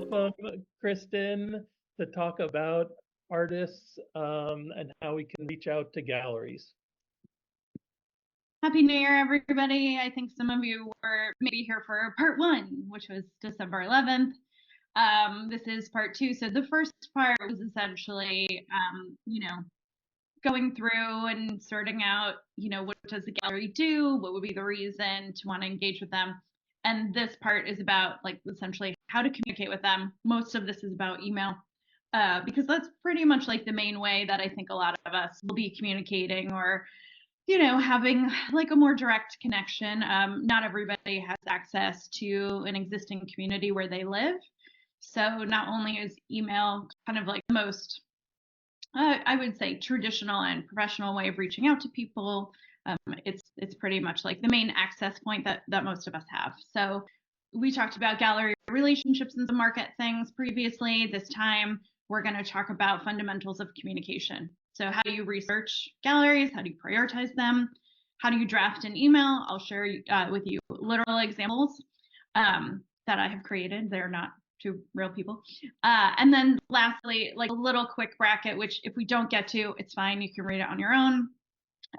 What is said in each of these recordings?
microphone, Kristen, to talk about artists and how we can reach out to galleries. Happy New Year, everybody. I think some of you were maybe here for part 1, which was December 11th. This is part 2. So the first part was essentially, going through and sorting out, what does the gallery do? What would be the reason to want to engage with them? And this part is about essentially how to communicate with them. Most of this is about email, because that's pretty much the main way that I think a lot of us will be communicating or having a more direct connection. Not everybody has access to an existing community where they live. So not only is email kind of the most, I would say, traditional and professional way of reaching out to people, it's pretty much the main access point that most of us have. So we talked about gallery relationships and some market things previously. This time, we're going to talk about fundamentals of communication. So how do you research galleries? How do you prioritize them? How do you draft an email? I'll share with you literal examples that I have created. They're not to real people. And then lastly, a little quick bracket, which if we don't get to, it's fine. You can read it on your own.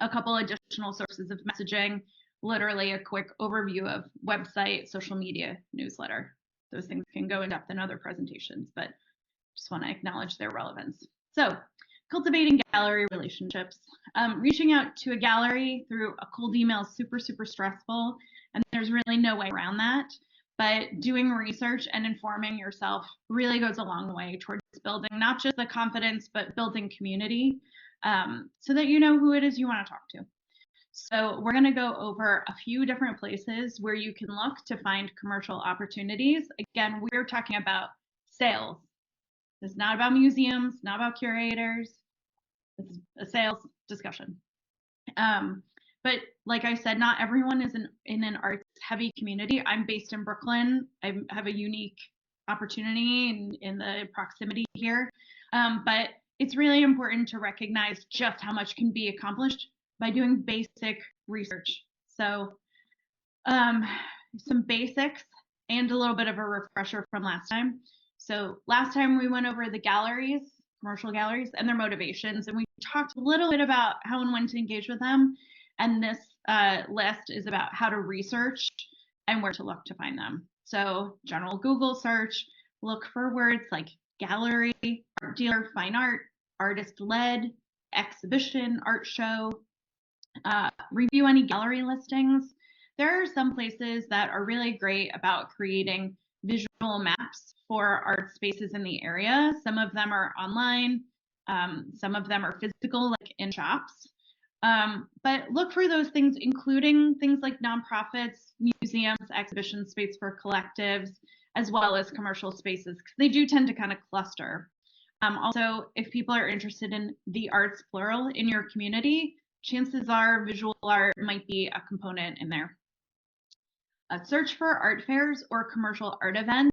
A couple additional sources of messaging, literally a quick overview of website, social media, newsletter. Those things can go in depth in other presentations, but just want to acknowledge their relevance. So cultivating gallery relationships. Reaching out to a gallery through a cold email is super, super stressful, and there's really no way around that. But doing research and informing yourself really goes a long way towards building not just the confidence, but building community, so that you know who it is you want to talk to. So we're going to go over a few different places where you can look to find commercial opportunities. Again, we're talking about sales. It's not about museums, not about curators. It's a sales discussion. But like I said, not everyone is in an arts-heavy community. I'm based in Brooklyn. I have a unique opportunity in the proximity here. But it's really important to recognize just how much can be accomplished by doing basic research. So some basics and a little bit of a refresher from last time. So last time we went over the galleries, commercial galleries, and their motivations, and we talked a little bit about how and when to engage with them. And this list is about how to research and where to look to find them. So general Google search, look for words like gallery, art dealer, fine art, artist-led, exhibition, art show. Review any gallery listings. There are some places that are really great about creating visual maps for art spaces in the area. Some of them are online, some of them are physical, in shops. But look for those things, including things like nonprofits, museums, exhibition space for collectives, as well as commercial spaces, because they do tend to kind of cluster. Also, if people are interested in the arts plural in your community, chances are visual art might be a component in there. Search for art fairs or commercial art events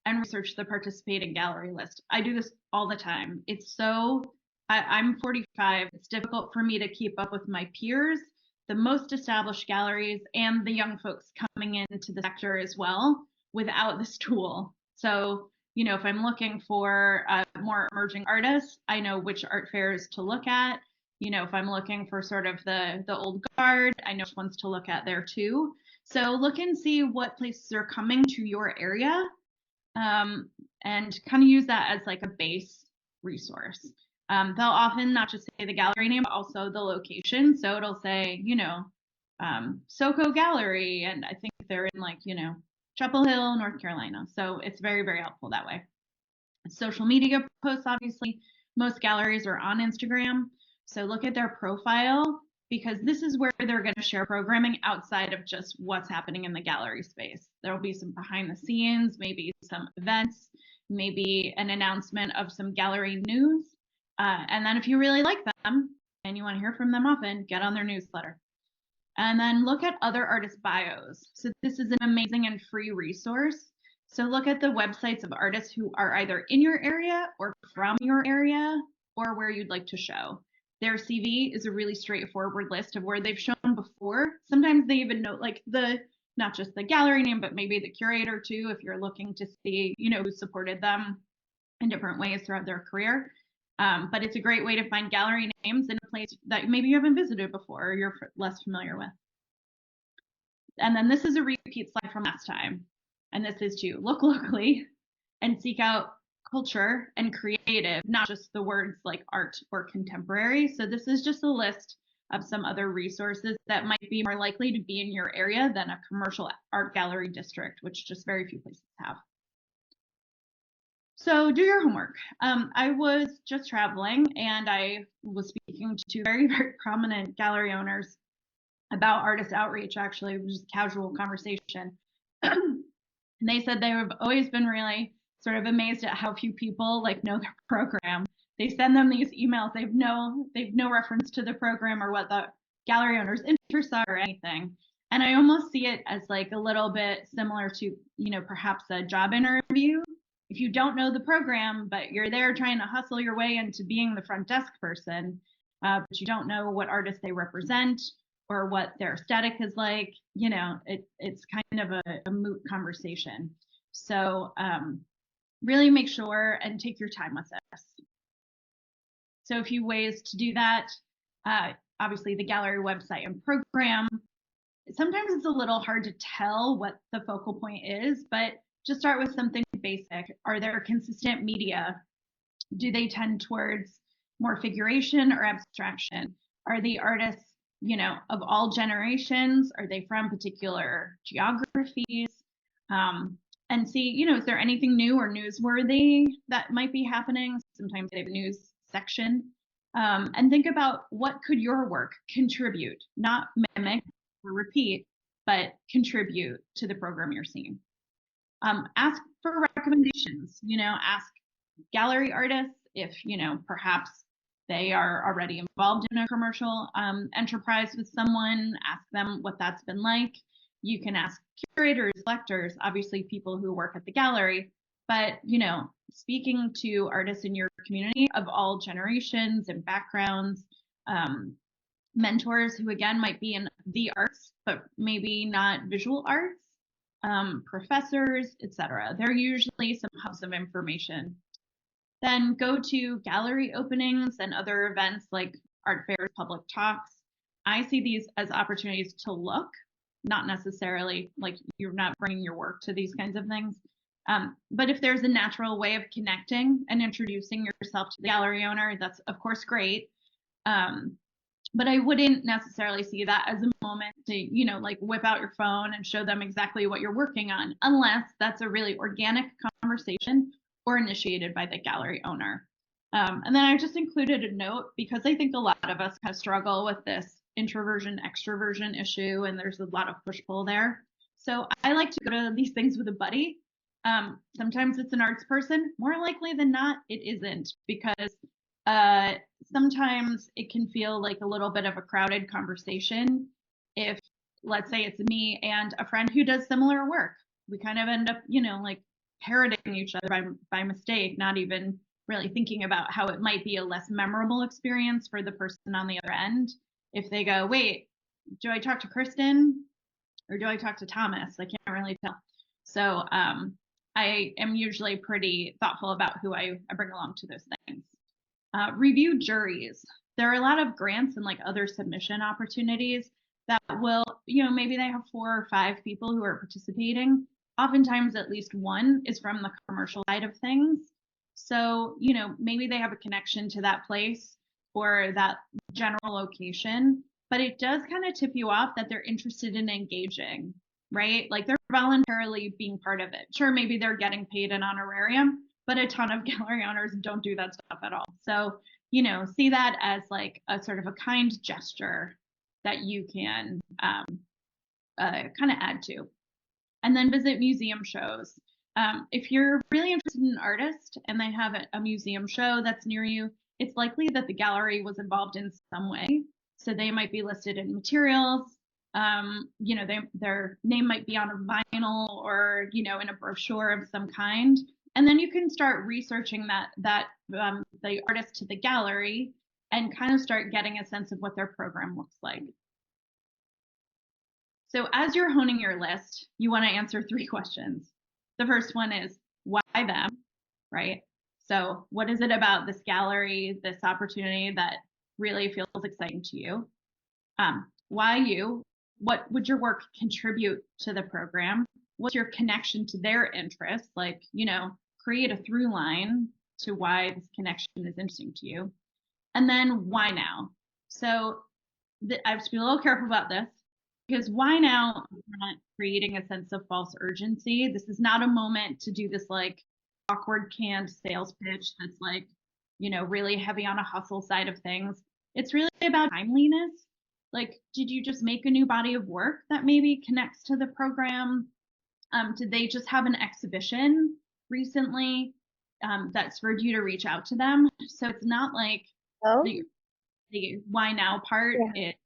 and research the participating gallery list. I do this all the time. It's I'm 45. It's difficult for me to keep up with my peers, the most established galleries, and the young folks coming into the sector as well without this tool. So, if I'm looking for more emerging artists, I know which art fairs to look at. If I'm looking for sort of the old guard, I know which ones to look at there too. So look and see what places are coming to your area, and kind of use that as a base resource. They'll often not just say the gallery name, but also the location. So it'll say, SoCo Gallery, and I think they're in Chapel Hill, North Carolina. So it's very, very helpful that way. Social media posts, obviously, most galleries are on Instagram. So look at their profile, because this is where they're going to share programming outside of just what's happening in the gallery space. There'll be some behind the scenes, maybe some events, maybe an announcement of some gallery news. And then if you really like them and you want to hear from them often, get on their newsletter. And then look at other artist bios. So this is an amazing and free resource. So look at the websites of artists who are either in your area or from your area or where you'd like to show. Their CV is a really straightforward list of where they've shown before. Sometimes they even note the not just the gallery name, but maybe the curator too, if you're looking to see, who supported them in different ways throughout their career. But it's a great way to find gallery names in a place that maybe you haven't visited before or you're less familiar with. And then this is a repeat slide from last time. And this is to look locally and seek out culture and creative, not just the words like art or contemporary. So this is just a list of some other resources that might be more likely to be in your area than a commercial art gallery district, which just very few places have. So do your homework. I was just traveling and I was speaking to two very, very prominent gallery owners about artist outreach. Actually, it was just a casual conversation. And they said they have always been really sort of amazed at how few people know their program. They send them these emails. They've no reference to the program or what the gallery owner's interests are or anything. And I almost see it as a little bit similar to, perhaps a job interview. If you don't know the program, but you're there trying to hustle your way into being the front desk person, but you don't know what artists they represent or what their aesthetic is like, it's kind of a moot conversation. So really make sure and take your time with this. So a few ways to do that. Obviously the gallery website and program. Sometimes it's a little hard to tell what the focal point is, but just start with something basic. Are there consistent media? Do they tend towards more figuration or abstraction? Are the artists, of all generations? Are they from particular geographies? And see, is there anything new or newsworthy that might be happening? Sometimes they have a news section. And think about what could your work contribute, not mimic or repeat, but contribute to the program you're seeing. Ask for recommendations, ask gallery artists if, perhaps they are already involved in a commercial enterprise with someone, ask them what that's been like. You can ask curators, collectors, obviously people who work at the gallery, but, speaking to artists in your community of all generations and backgrounds, mentors who again might be in the arts, but maybe not visual arts, professors, etc. They're usually some hubs of information. Then go to gallery openings and other events like art fairs, public talks. I see these as opportunities to look, not necessarily like you're not bringing your work to these kinds of things. But if there's a natural way of connecting and introducing yourself to the gallery owner, that's of course great. But I wouldn't necessarily see that as a moment to, whip out your phone and show them exactly what you're working on, unless that's a really organic conversation or initiated by the gallery owner. And then I just included a note because I think a lot of us kind of struggle with this introversion, extroversion issue, and there's a lot of push-pull there. So I like to go to these things with a buddy. Sometimes it's an arts person. More likely than not, it isn't, because sometimes it can feel like a little bit of a crowded conversation. If, let's say it's me and a friend who does similar work, we kind of end up, parroting each other by mistake, not even really thinking about how it might be a less memorable experience for the person on the other end. If they go, wait, do I talk to Kristen or do I talk to Thomas? I can't really tell. So I am usually pretty thoughtful about who I bring along to those things. Review juries. There are a lot of grants and other submission opportunities that will, maybe they have 4 or 5 people who are participating. Oftentimes at least one is from the commercial side of things. So, maybe they have a connection to that place or that general location, but it does kind of tip you off that they're interested in engaging, right? Like they're voluntarily being part of it. Sure, maybe they're getting paid an honorarium, but a ton of gallery owners don't do that stuff at all. So, see that as like a sort of a kind gesture that you can kind of add to. And then visit museum shows. If you're really interested in an artist and they have a museum show that's near you, it's likely that the gallery was involved in some way. So they might be listed in materials. Their name might be on a vinyl or in a brochure of some kind. And then you can start researching the artist to the gallery and kind of start getting a sense of what their program looks like. So as you're honing your list, you want to answer 3 questions. The first one is why them, right? So what is it about this gallery, this opportunity that really feels exciting to you? Why you? What would your work contribute to the program? What's your connection to their interests? Like, create a through line to why this connection is interesting to you. And then why now? So I have to be a little careful about this because why now? I'm not creating a sense of false urgency. This is not a moment to do this like awkward canned sales pitch that's like, really heavy on a hustle side of things. It's really about timeliness. Like, did you just make a new body of work that maybe connects to the program? Did they just have an exhibition recently that spurred you to reach out to them? So it's not like Oh, the why now part. yeah. It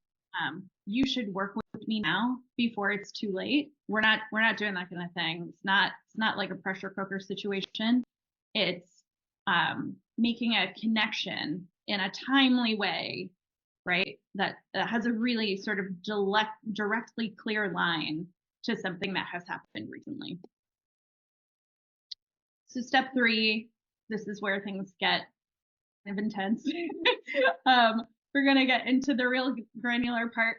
you should work with me now before it's too late. We're not doing that kind of thing. It's not like a pressure cooker situation. It's making a connection in a timely way, right? That has a really sort of directly clear line to something that has happened recently. So step 3, this is where things get kind of intense. We're going to get into the real granular part.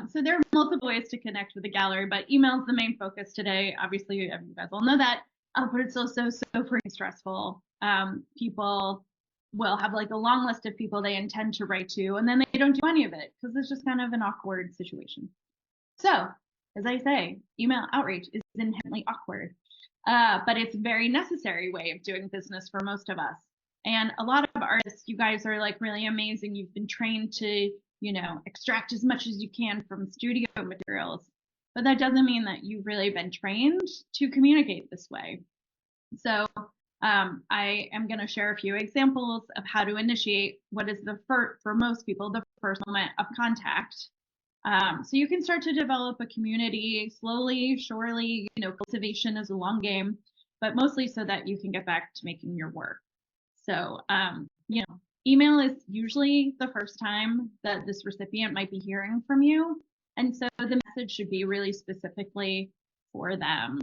So there are multiple ways to connect with the gallery, but email is the main focus today. Obviously, you guys all know that, but it's also so freaking stressful. People will have like a long list of people they intend to write to, and then they don't do any of it because it's just kind of an awkward situation. So, as I say, email outreach is inherently awkward, but it's a very necessary way of doing business for most of us. And a lot of artists, you guys are like really amazing. You've been trained to, extract as much as you can from studio materials, but that doesn't mean that you've really been trained to communicate this way. So I am going to share a few examples of how to initiate what is for most people, the first moment of contact. So you can start to develop a community slowly, surely. Cultivation is a long game, but mostly so that you can get back to making your work. So, email is usually the first time that this recipient might be hearing from you. And so the message should be really specifically for them.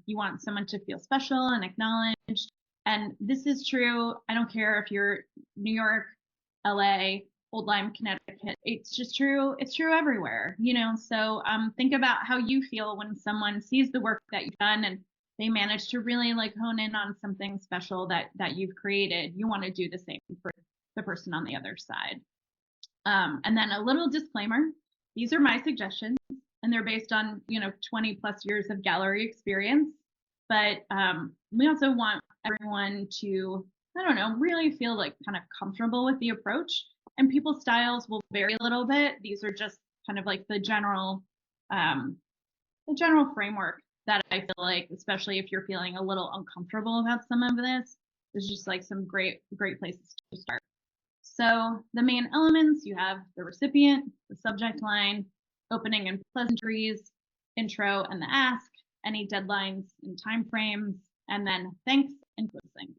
You want someone to feel special and acknowledged. And this is true. I don't care if you're New York, LA, Old Lyme, Connecticut. It's just true. It's true everywhere, So think about how you feel when someone sees the work that you've done and they manage to really like hone in on something special that you've created. You want to do the same for the person on the other side. And then a little disclaimer: these are my suggestions, and they're based on 20 plus years of gallery experience. But we also want everyone to, I don't know, really feel like kind of comfortable with the approach. And people's styles will vary a little bit. These are just kind of like the general framework that I feel like, especially if you're feeling a little uncomfortable about some of this, is just like some great places to start. So the main elements, you have the recipient, the subject line, opening and pleasantries, intro and the ask, any deadlines and timeframes, and then thanks and closing.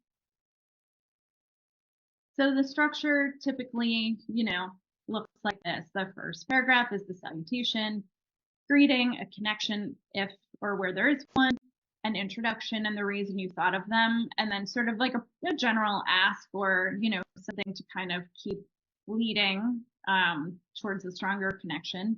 So the structure typically, looks like this. The first paragraph is the salutation, greeting, a connection if or where there is one, an introduction and the reason you thought of them, and then sort of like a general ask or, something to kind of keep leading towards a stronger connection.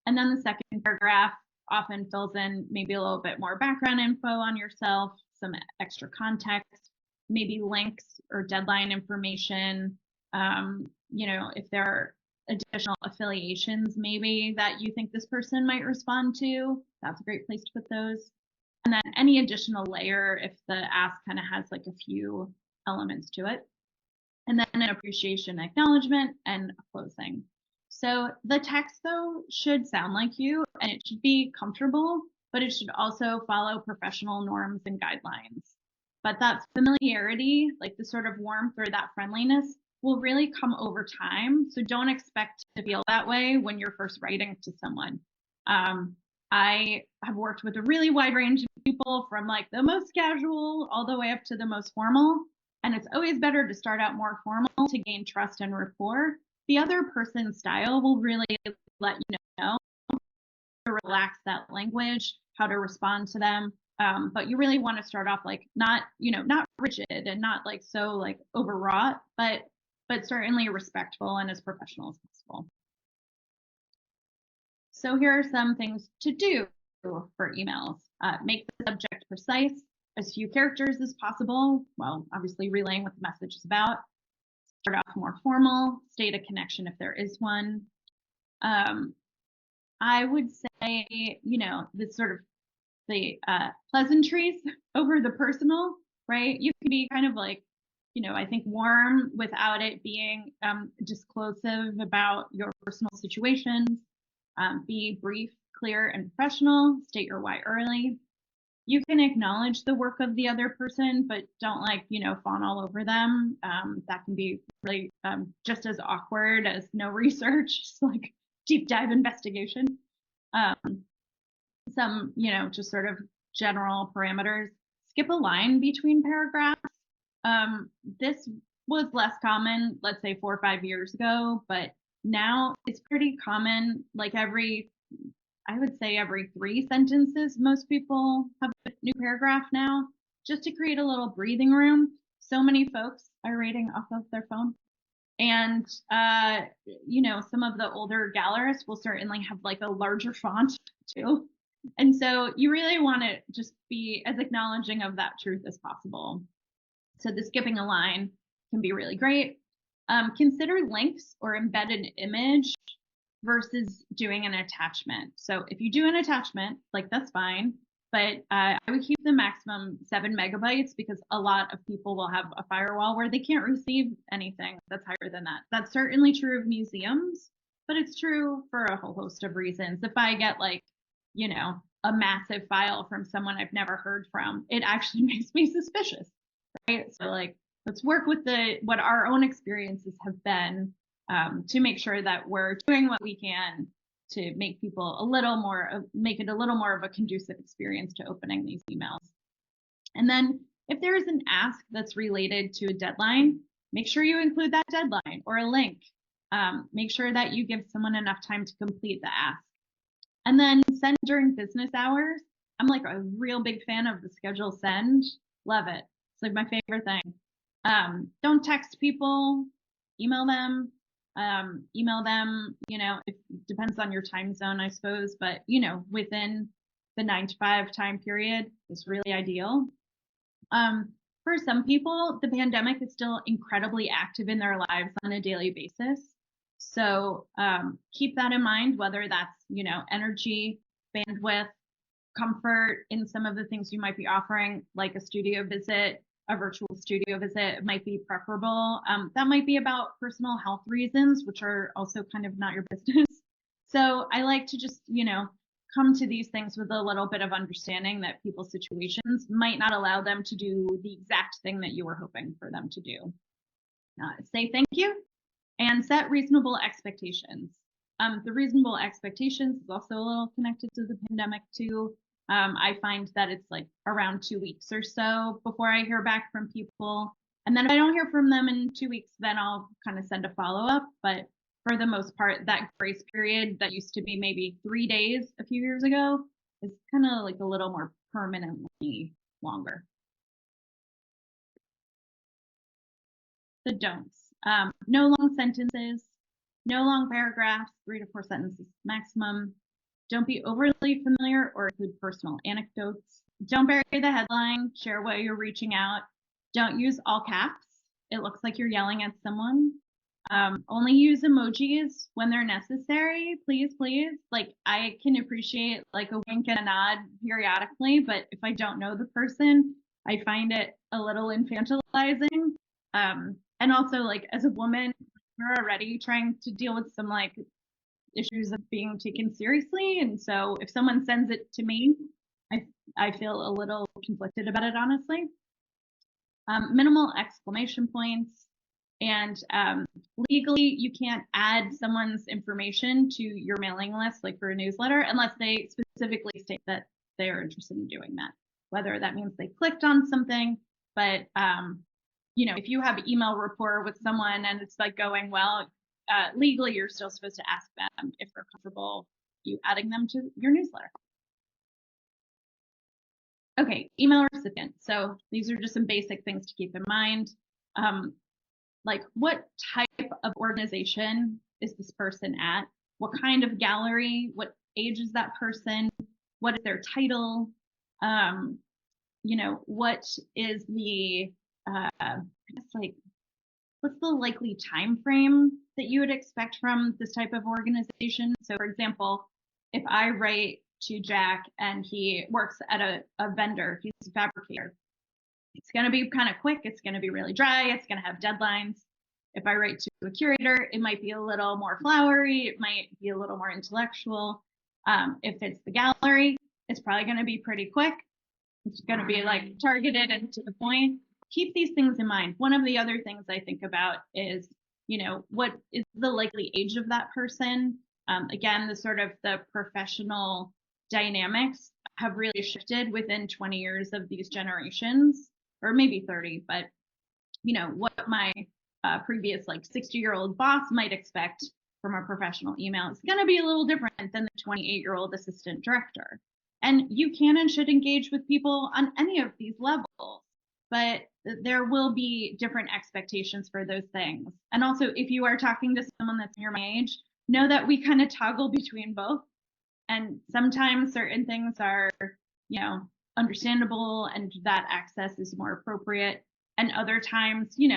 And then the second paragraph often fills in maybe a little bit more background info on yourself, some extra context, maybe links or deadline information. If there are additional affiliations maybe that you think this person might respond to, that's a great place to put those. And then any additional layer if the ask kind of has like a few elements to it. And then an appreciation acknowledgement and a closing. So the text though should sound like you, and it should be comfortable, but it should also follow professional norms and guidelines. But that familiarity, like the sort of warmth or that friendliness, will really come over time. So don't expect to feel that way when you're first writing to someone. I have worked with a really wide range of people, from like the most casual all the way up to the most formal. And it's always better to start out more formal to gain trust and rapport. The other person's style will really let you know to relax that language, how to respond to them. But you really want to start off like not rigid and not like so like overwrought, but certainly respectful and as professional as possible. So here are some things to do for emails. Make the subject precise, as few characters as possible, while obviously relaying what the message is about. Start off more formal, state a connection if there is one. I would say, this sort of the pleasantries over the personal, right? You can be kind of like, I think warm without it being disclosive about your personal situations. Be brief, clear, and professional. State your why early. You can acknowledge the work of the other person, but don't fawn all over them. That can be really just as awkward as no research, just like deep dive investigation. Some, just sort of general parameters. Skip a line between paragraphs. This was less common, let's say 4 or 5 years ago, but now it's pretty common. Like I would say every 3 sentences, most people have a new paragraph now, just to create a little breathing room. So many folks are reading off of their phone. And, some of the older gallerists will certainly have like a larger font too. And so you really want to just be as acknowledging of that truth as possible. So the skipping a line can be really great. Consider links or embed an image versus doing an attachment. So if you do an attachment, like that's fine, but I would keep the maximum 7 megabytes because a lot of people will have a firewall where they can't receive anything that's higher than that. That's certainly true of museums, but it's true for a whole host of reasons. If I get like, a massive file from someone I've never heard from, it actually makes me suspicious, right? So like, let's work with what our own experiences have been to make sure that we're doing what we can to make people make it a little more of a conducive experience to opening these emails. And then if there is an ask that's related to a deadline, make sure you include that deadline or a link. Make sure that you give someone enough time to complete the ask. And then send during business hours. I'm like a real big fan of the schedule send. Love it. It's like my favorite thing. Don't text people, email them. It depends on your time zone, I suppose, but within the 9 to 5 time period is really ideal. For some people, the pandemic is still incredibly active in their lives on a daily basis. So keep that in mind, whether that's, energy, bandwidth, comfort in some of the things you might be offering, like a studio visit, a virtual studio visit might be preferable. That might be about personal health reasons, which are also kind of not your business. So I like to just, come to these things with a little bit of understanding that people's situations might not allow them to do the exact thing that you were hoping for them to do. Say thank you and set reasonable expectations. The reasonable expectations is also a little connected to the pandemic too. I find that it's like around 2 weeks or so before I hear back from people. And then if I don't hear from them in 2 weeks, then I'll kind of send a follow-up. But for the most part, that grace period that used to be maybe 3 days a few years ago is kind of like a little more permanently longer. The don'ts. No long sentences, no long paragraphs, 3 to 4 sentences maximum. Don't be overly familiar or include personal anecdotes. Don't bury the headline. Share why you're reaching out. Don't use all caps. It looks like you're yelling at someone. Only use emojis when they're necessary, please. Like I can appreciate like a wink and a nod periodically, but if I don't know the person, I find it a little infantilizing. And also like as a woman, we're already trying to deal with some like issues of being taken seriously. And so if someone sends it to me, I feel a little conflicted about it, honestly. Minimal exclamation points. And legally, you can't add someone's information to your mailing list, like for a newsletter, unless they specifically state that they are interested in doing that. Whether that means they clicked on something, but if you have email rapport with someone and it's like going well, legally you're still supposed to ask them if they're comfortable, you adding them to your newsletter. Okay, email recipient. So these are just some basic things to keep in mind. Like what type of organization is this person at? What kind of gallery? What age is that person? What is their title? What is the, I guess like, what's the likely time frame that you would expect from this type of organization? So for example, if I write to Jack and he works at a vendor, he's a fabricator, it's going to be kind of quick. It's going to be really dry. It's going to have deadlines. If I write to a curator, it might be a little more flowery. It might be a little more intellectual. If it's the gallery, it's probably going to be pretty quick. It's going to be like targeted and to the point. Keep these things in mind. One of the other things I think about is, what is the likely age of that person? Again, the professional dynamics have really shifted within 20 years of these generations, or maybe 30, but what my previous 60-year-old boss might expect from a professional email is going to be a little different than the 28-year-old assistant director. And you can and should engage with people on any of these levels, but there will be different expectations for those things. And also, if you are talking to someone that's near my age, know that we kind of toggle between both. And sometimes certain things are, understandable and that access is more appropriate. And other times, we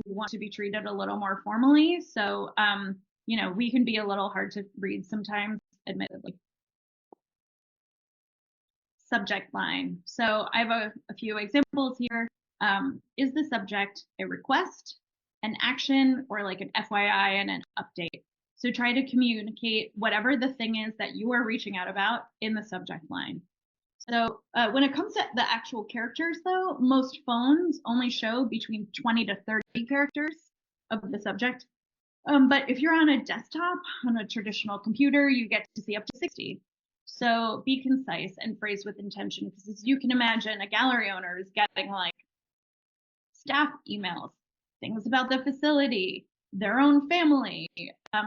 want to be treated a little more formally. So, we can be a little hard to read sometimes, admittedly. Subject line. So I have a few examples here. Is the subject a request, an action, or like an FYI and an update? So try to communicate whatever the thing is that you are reaching out about in the subject line. So when it comes to the actual characters, though, most phones only show between 20 to 30 characters of the subject. But if you're on a desktop, on a traditional computer, you get to see up to 60. So be concise and phrase with intention, because as you can imagine, a gallery owner is getting like staff emails, things about the facility, their own family,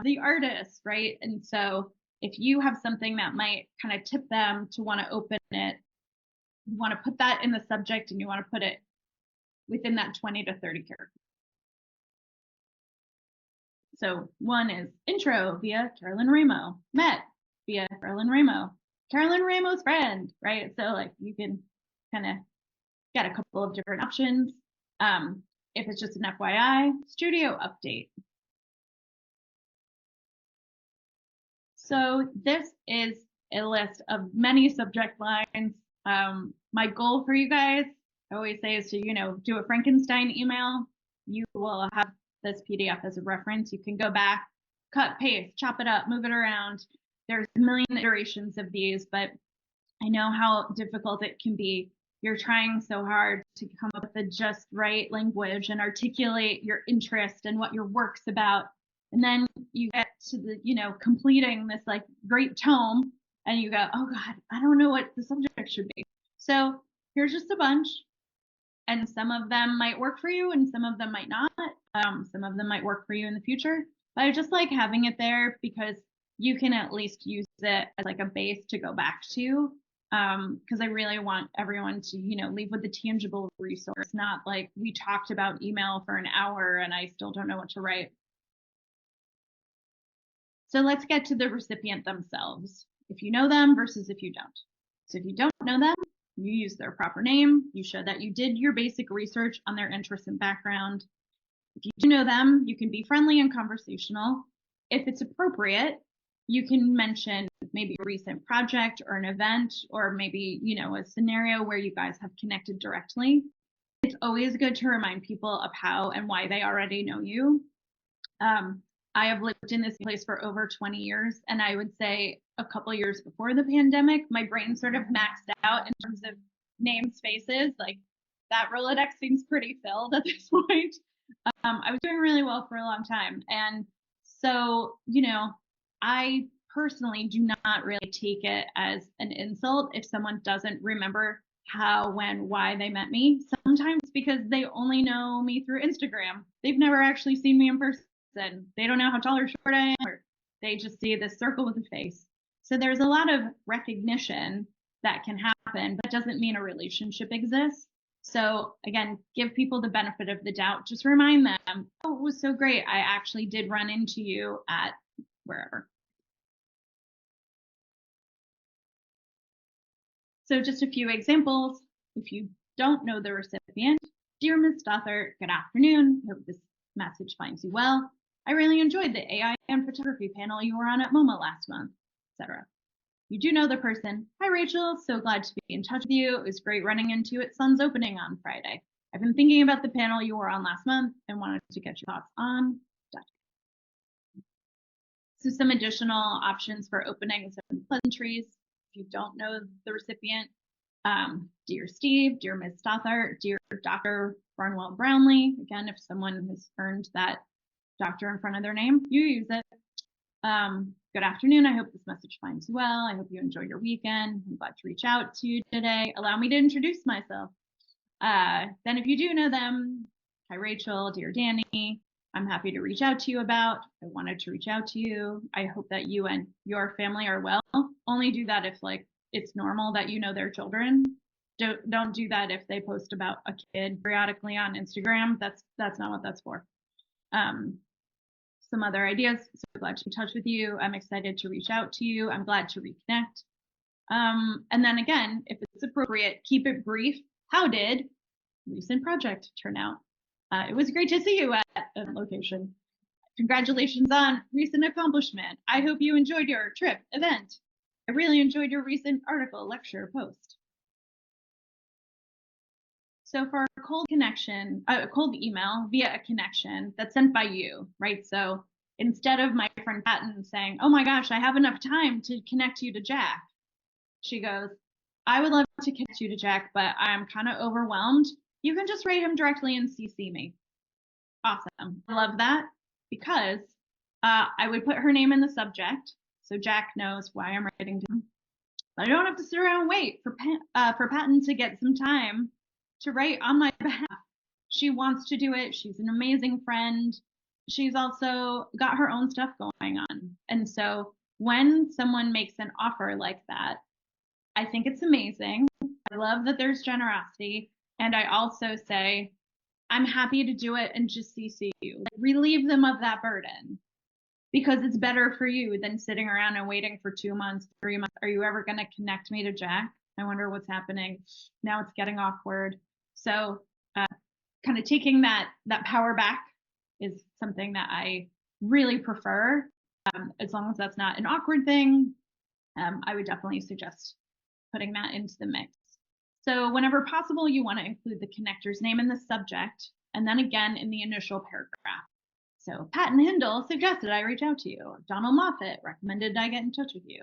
the artist, right? And so if you have something that might kind of tip them to want to open it, you want to put that in the subject and you want to put it within that 20 to 30 characters. So one is intro via Carolyn Ramo, met via Carolyn Ramo, Carolyn Ramo's friend, right? So like you can kind of get a couple of different options. If it's just an FYI, studio update. So this is a list of many subject lines. My goal for you guys, I always say, is to, do a Frankenstein email. You will have this PDF as a reference. You can go back, cut, paste, chop it up, move it around. There's a million iterations of these, but I know how difficult it can be. You're trying so hard to come up with the just right language and articulate your interest and what your work's about. And then you get to the, completing this like great tome and you go, oh God, I don't know what the subject should be. So here's just a bunch. And some of them might work for you and some of them might not. Some of them might work for you in the future. But I just like having it there because you can at least use it as like a base to go back to. Because I really want everyone to, leave with a tangible resource, not like we talked about email for an hour and I still don't know what to write. So let's get to the recipient themselves. If you know them versus if you don't. So if you don't know them, you use their proper name. You show that you did your basic research on their interests and background. If you do know them, you can be friendly and conversational. If it's appropriate, you can mention maybe a recent project or an event, or maybe, a scenario where you guys have connected directly. It's always good to remind people of how and why they already know you. I have lived in this place for over 20 years, and I would say a couple years before the pandemic, my brain sort of maxed out in terms of name spaces. Like that Rolodex seems pretty filled at this point. I was doing really well for a long time. And so, I personally do not really take it as an insult if someone doesn't remember how, when, why they met me. Sometimes because they only know me through Instagram. They've never actually seen me in person. They don't know how tall or short I am, or they just see this circle with a face. So there's a lot of recognition that can happen, but it doesn't mean a relationship exists. So again, give people the benefit of the doubt. Just remind them, oh, it was so great. I actually did run into you at wherever. So just a few examples. If you don't know the recipient, dear Ms. Stothert, good afternoon. Hope this message finds you well. I really enjoyed the AI and photography panel you were on at MoMA last month, etc. You do know the person. Hi, Rachel. So glad to be in touch with you. It was great running into you at Sun's opening on Friday. I've been thinking about the panel you were on last month and wanted to get your thoughts on that. So some additional options for openings and pleasantries. If you don't know the recipient, dear Steve, dear Ms. Stothart, dear Dr. Barnwell Brownlee. Again, if someone has earned that doctor in front of their name, you use it. Good afternoon. I hope this message finds you well. I hope you enjoy your weekend. I'm glad to reach out to you today. Allow me to introduce myself. Then if you do know them, hi Rachel, dear Danny, I'm happy to reach out to you about. I wanted to reach out to you. I hope that you and your family are well. Only do that if like it's normal that you know their children. Don't do that if they post about a kid periodically on Instagram. That's not what that's for. Some other ideas. So glad to be in touch with you. I'm excited to reach out to you. I'm glad to reconnect. And then again, if it's appropriate, keep it brief. How did recent project turn out? It was great to see you at a location. Congratulations on recent accomplishment. I hope you enjoyed your trip, event. I really enjoyed your recent article, lecture, post. So for a cold connection, a cold email via a connection that's sent by you, right? So instead of my friend Patton saying, oh my gosh, I have enough time to connect you to Jack, she goes, I would love to connect you to Jack, but I'm kind of overwhelmed. You can just write him directly and CC me. Awesome. I love that because I would put her name in the subject so Jack knows why I'm writing to him. But I don't have to sit around and wait for Patton to get some time to write on my behalf. She wants to do it. She's an amazing friend. She's also got her own stuff going on. And so when someone makes an offer like that, I think it's amazing. I love that there's generosity. And I also say, I'm happy to do it and just CC you. Like, relieve them of that burden because it's better for you than sitting around and waiting for 2 months, 3 months. Are you ever going to connect me to Jack? I wonder what's happening. Now it's getting awkward. So kind of taking that power back is something that I really prefer. As long as that's not an awkward thing, I would definitely suggest putting that into the mix. So whenever possible, you want to include the connector's name in the subject, and then again in the initial paragraph. So Patton Hindle suggested I reach out to you. Donald Moffat recommended I get in touch with you.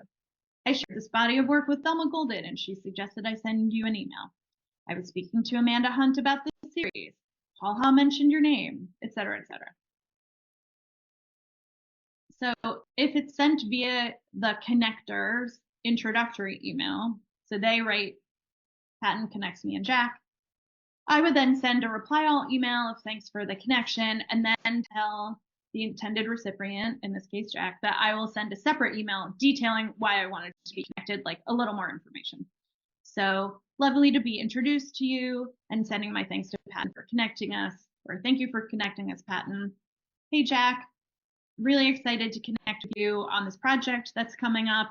I shared this body of work with Thelma Golden, and she suggested I send you an email. I was speaking to Amanda Hunt about this series. Paul Ha mentioned your name, etc., etc. So if it's sent via the connector's introductory email, so they write, Patton connects me and Jack, I would then send a reply all email of thanks for the connection and then tell the intended recipient, in this case Jack, that I will send a separate email detailing why I wanted to be connected, like a little more information. So lovely to be introduced to you and sending my thanks to Patton for connecting us, or thank you for connecting us, Patton. Hey, Jack, really excited to connect with you on this project that's coming up.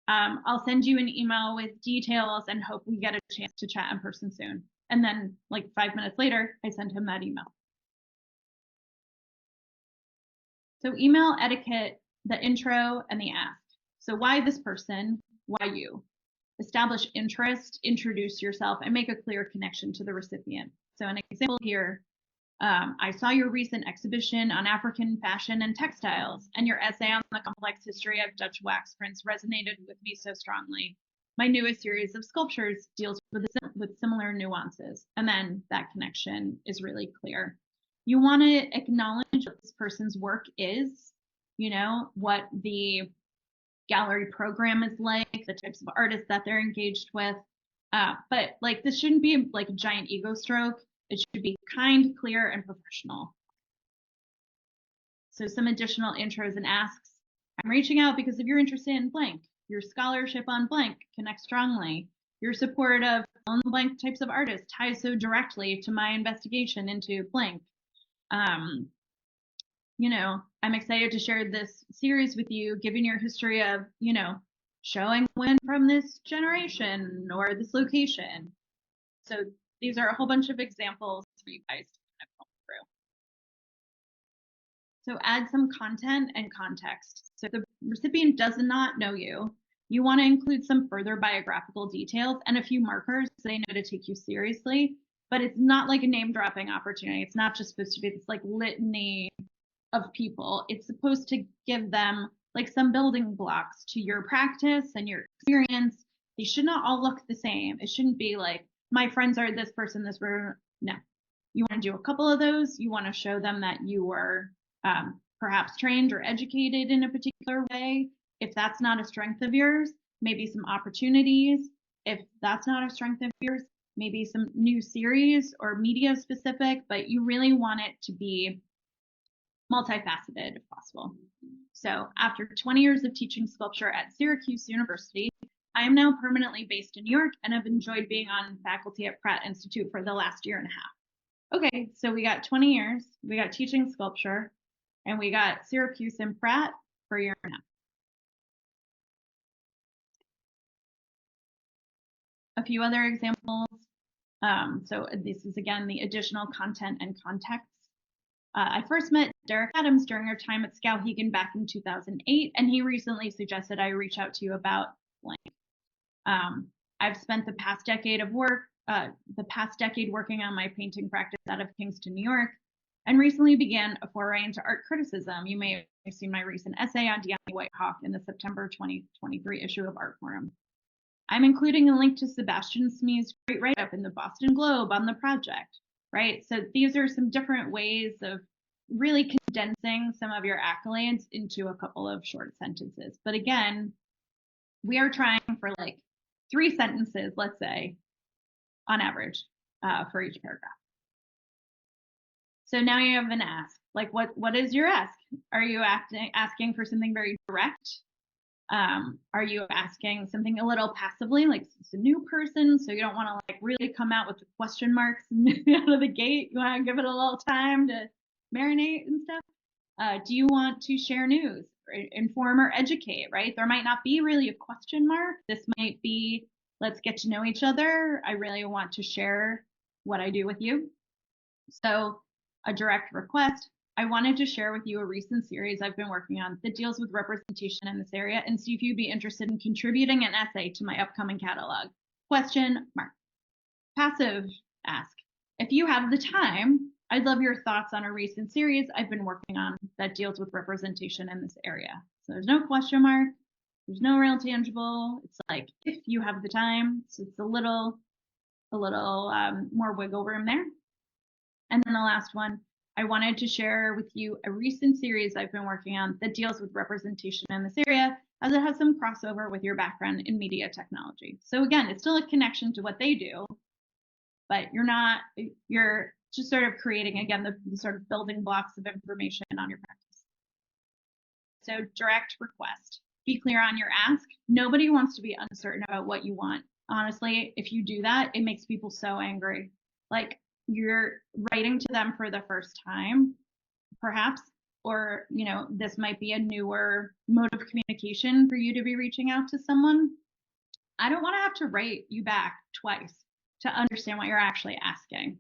I'll send you an email with details and hope we get a chance to chat in person soon. And then like 5 minutes later, I sent him that email. So email etiquette, the intro and the ask. So why this person? Why you? Establish interest, introduce yourself, and make a clear connection to the recipient. So an example here, I saw your recent exhibition on African fashion and textiles, and your essay on the complex history of Dutch wax prints resonated with me so strongly. My newest series of sculptures deals with similar nuances, and then that connection is really clear. You want to acknowledge what this person's work is, you know, what the gallery program is like, the types of artists that they're engaged with. But like this shouldn't be like a giant ego stroke. It should be kind, clear, and professional. So some additional intros and asks. I'm reaching out because if you're interested in blank, Your scholarship on blank connects strongly. Your support of fill in blank types of artists ties so directly to my investigation into blank. I'm excited to share this series with you, given your history of, showing women from this generation or this location. So these are a whole bunch of examples for you guys to go through. So add some content and context. So if the recipient does not know you, you want to include some further biographical details and a few markers so they know to take you seriously. But it's not like a name dropping opportunity. It's not just supposed to be this like litany of people. It's supposed to give them like some building blocks to your practice and your experience. They should not all look the same. It shouldn't be like, my friends are this person, this person. No. You want to do a couple of those. You want to show them that you were perhaps trained or educated in a particular way. If that's not a strength of yours, maybe some opportunities. If that's not a strength of yours, maybe some new series or media specific, but you really want it to be multifaceted if possible. So after 20 years of teaching sculpture at Syracuse University, I am now permanently based in New York and have enjoyed being on faculty at Pratt Institute for the last year and a half. Okay, so we got 20 years, we got teaching sculpture, and we got Syracuse and Pratt for a year and a half. A few other examples. So this is again the additional content and context. I first met Derek Adams during our time at Skowhegan back in 2008, and he recently suggested I reach out to you about blank. I've spent the past decade working on my painting practice out of Kingston, New York, and recently began a foray into art criticism. You may have seen my recent essay on Deanne Whitehawk in the September 2023 issue of Art Forum. I'm including a link to Sebastian Smee's great write-up in the Boston Globe on the project, right? So these are some different ways of really condensing some of your accolades into a couple of short sentences. But again, we are trying for like 3 sentences, let's say, on average, for each paragraph. So now you have an ask. Like, what is your ask? Are you asking for something very direct? Are you asking something a little passively, like it's a new person, so you don't want to like really come out with the question marks out of the gate? You want to give it a little time to marinate and stuff? Do you want to share news, or inform or educate, right? There might not be really a question mark. This might be, let's get to know each other. I really want to share what I do with you. So a direct request. I wanted to share with you a recent series I've been working on that deals with representation in this area and see if you'd be interested in contributing an essay to my upcoming catalog. Question mark. Passive ask. If you have the time, I'd love your thoughts on a recent series I've been working on that deals with representation in this area. So there's no question mark. There's no real tangible. It's like, if you have the time. So it's a little more wiggle room there. And then the last one, I wanted to share with you a recent series I've been working on that deals with representation in this area, as it has some crossover with your background in media technology. So again, it's still a connection to what they do, but you're just sort of creating, again, the sort of building blocks of information on your practice. So direct request. Be clear on your ask. Nobody wants to be uncertain about what you want. Honestly, if you do that, it makes people so angry. Like, you're writing to them for the first time, perhaps, or this might be a newer mode of communication for you to be reaching out to someone. I don't want to have to write you back twice to understand what you're actually asking.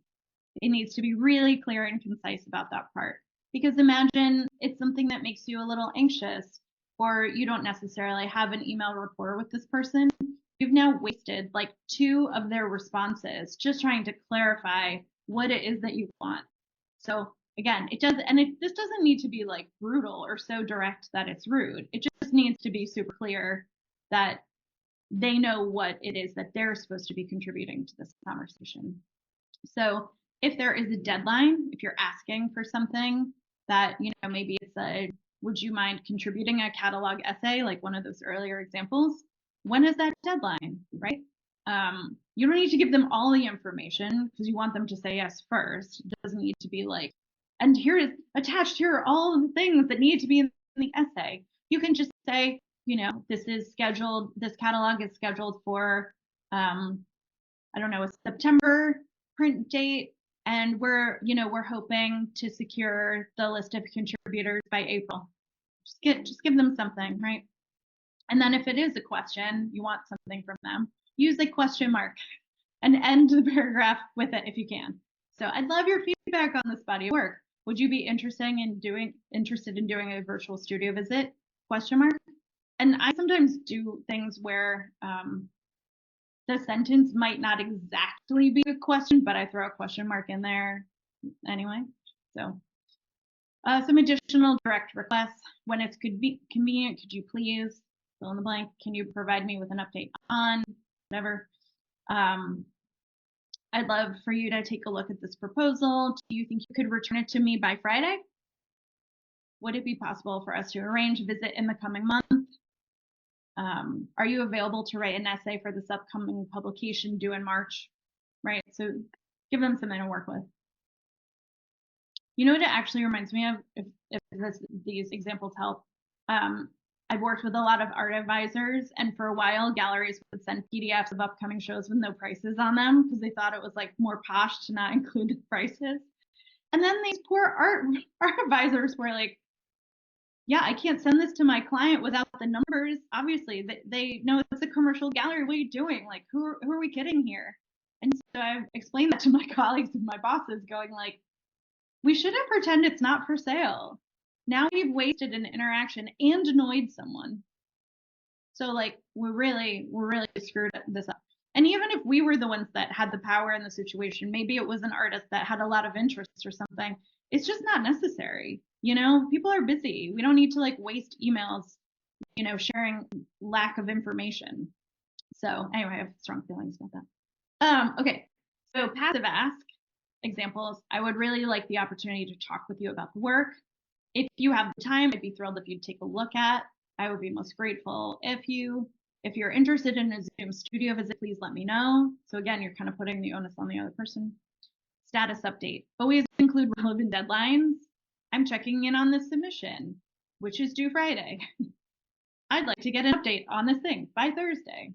It needs to be really clear and concise about that part, because imagine it's something that makes you a little anxious, or you don't necessarily have an email rapport with this person. You've now wasted like 2 of their responses just trying to clarify what it is that you want. So again, this doesn't need to be like brutal or so direct that it's rude. It just needs to be super clear that they know what it is that they're supposed to be contributing to this conversation. So if there is a deadline, if you're asking for something that, maybe it's would you mind contributing a catalog essay, like one of those earlier examples? When is that deadline, right? You don't need to give them all the information because you want them to say yes first. It doesn't need to be like, and here are all the things that need to be in the essay. You can just say, this catalog is scheduled for, I don't know, a September print date. And we're hoping to secure the list of contributors by April. Just give them something, right? And then if it is a question, you want something from them, use a question mark and end the paragraph with it if you can. So I'd love your feedback on this body of work. Would you be interested in doing a virtual studio visit? Question mark. And I sometimes do things where the sentence might not exactly be a question, but I throw a question mark in there anyway. So some additional direct requests. When it's convenient, could you please fill in the blank? Can you provide me with an update on whatever? I'd love for you to take a look at this proposal. Do you think you could return it to me by Friday? Would it be possible for us to arrange a visit in the coming month? Are you available to write an essay for this upcoming publication due in March? Right, so give them something to work with. You know what it actually reminds me of, if these examples help? I've worked with a lot of art advisors, and for a while galleries would send PDFs of upcoming shows with no prices on them because they thought it was like more posh to not include the prices. And then these poor art advisors were like, yeah, I can't send this to my client without the numbers. Obviously, they know it's a commercial gallery. What are you doing? Like, who are we kidding here? And so I've explained that to my colleagues and my bosses, going like, we shouldn't pretend it's not for sale. Now we've wasted an interaction and annoyed someone. So like, we're really screwed this up. And even if we were the ones that had the power in the situation, maybe it was an artist that had a lot of interest or something, it's just not necessary. People are busy. We don't need to like waste emails, sharing lack of information. So anyway, I have strong feelings about that. Okay, so passive ask examples. I would really like the opportunity to talk with you about the work. If you have the time, I'd be thrilled if you'd take a look at. I would be most grateful if you're interested in a Zoom studio visit, please let me know. So again, you're kind of putting the onus on the other person. Status update. Always include relevant deadlines. I'm checking in on this submission, which is due Friday. I'd like to get an update on this thing by Thursday.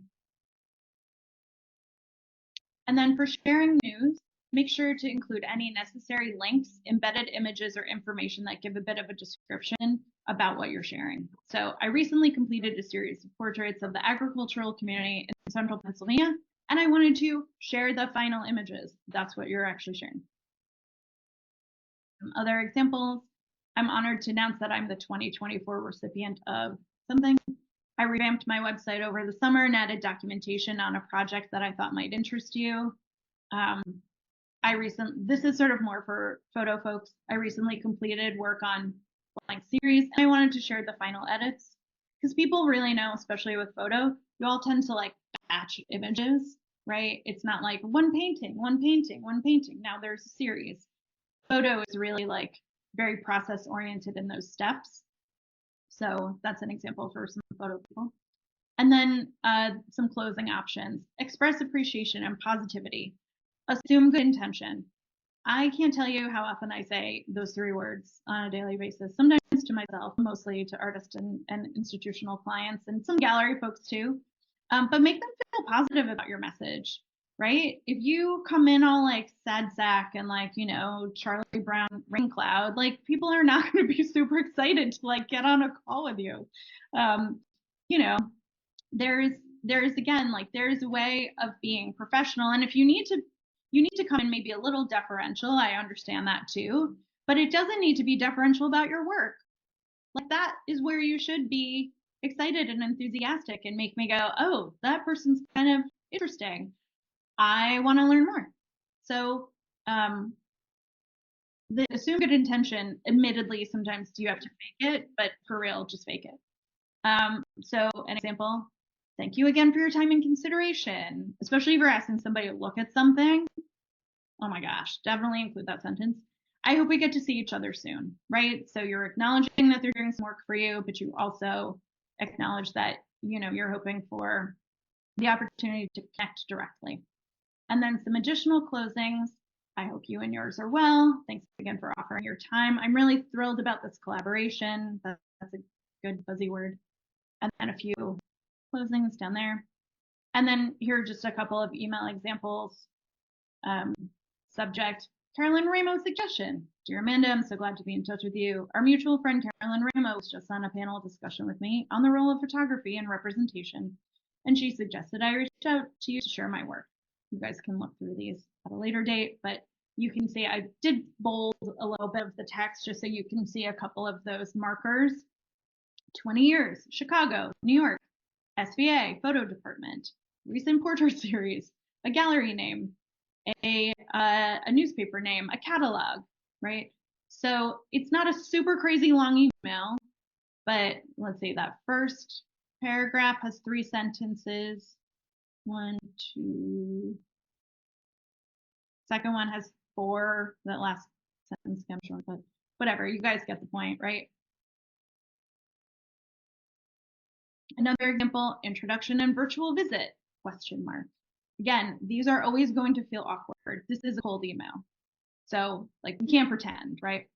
And then for sharing news, make sure to include any necessary links, embedded images, or information that give a bit of a description about what you're sharing. So I recently completed a series of portraits of the agricultural community in central Pennsylvania, and I wanted to share the final images. That's what you're actually sharing. Some other examples. I'm honored to announce that I'm the 2024 recipient of something. I revamped my website over the summer and added documentation on a project that I thought might interest you. This is sort of more for photo folks. I recently completed work on blank series, and I wanted to share the final edits because people really know, especially with photo, you all tend to like batch images, right? It's not like one painting. Now there's a series. Photo is really like very process oriented in those steps. So that's an example for some photo people. And then some closing options. Express appreciation and positivity. Assume good intention. I can't tell you how often I say those 3 words on a daily basis, sometimes to myself, mostly to artists and institutional clients and some gallery folks too. But make them feel positive about your message, right? If you come in all like sad sack and like, Charlie Brown rain cloud, like people are not going to be super excited to like get on a call with you. There's again, like there's a way of being professional. And if you need to come in maybe a little deferential, I understand that too, but it doesn't need to be deferential about your work. Like that is where you should be excited and enthusiastic and make me go, oh, that person's kind of interesting. I want to learn more. So the assume good intention, admittedly, sometimes you have to fake it, but for real, just fake it. So an example, thank you again for your time and consideration, especially if you're asking somebody to look at something. Oh my gosh, definitely include that sentence. I hope we get to see each other soon, right? So you're acknowledging that they're doing some work for you, but you also acknowledge that, you're hoping for the opportunity to connect directly. And then some additional closings. I hope you and yours are well. Thanks again for offering your time. I'm really thrilled about this collaboration. That's a good fuzzy word. and then a few closings down there. And then here are just a couple of email examples. Subject, Carolyn Ramo suggestion. Dear Amanda, I'm so glad to be in touch with you. Our mutual friend Carolyn Ramo was just on a panel discussion with me on the role of photography and representation, and she suggested I reach out to you to share my work. You guys can look through these at a later date, but you can see I did bold a little bit of the text just so you can see a couple of those markers. 20 years, Chicago, New York, SVA, photo department, recent portrait series, a gallery name, a newspaper name, a catalog, right? So it's not a super crazy long email, but let's see, that first paragraph has 3 sentences. 1, 2. Second one has 4. That last sentence comes short, but whatever, you guys get the point, right? Another example, introduction and virtual visit, question mark. Again, these are always going to feel awkward. This is a cold email. So like we can't pretend, right?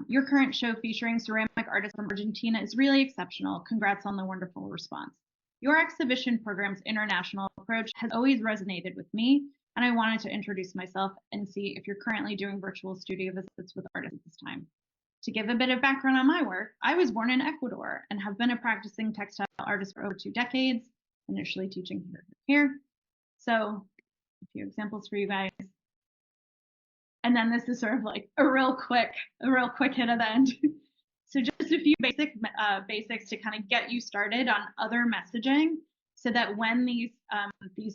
Your current show featuring ceramic artists from Argentina is really exceptional. Congrats on the wonderful response. Your exhibition program's international approach has always resonated with me, and I wanted to introduce myself and see if you're currently doing virtual studio visits with artists at this time. To give a bit of background on my work, I was born in Ecuador and have been a practicing textile artist for over 2 decades, initially teaching here. So a few examples for you guys. And then this is sort of like a real quick hit at the end. So just a few basics to kind of get you started on other messaging so that when these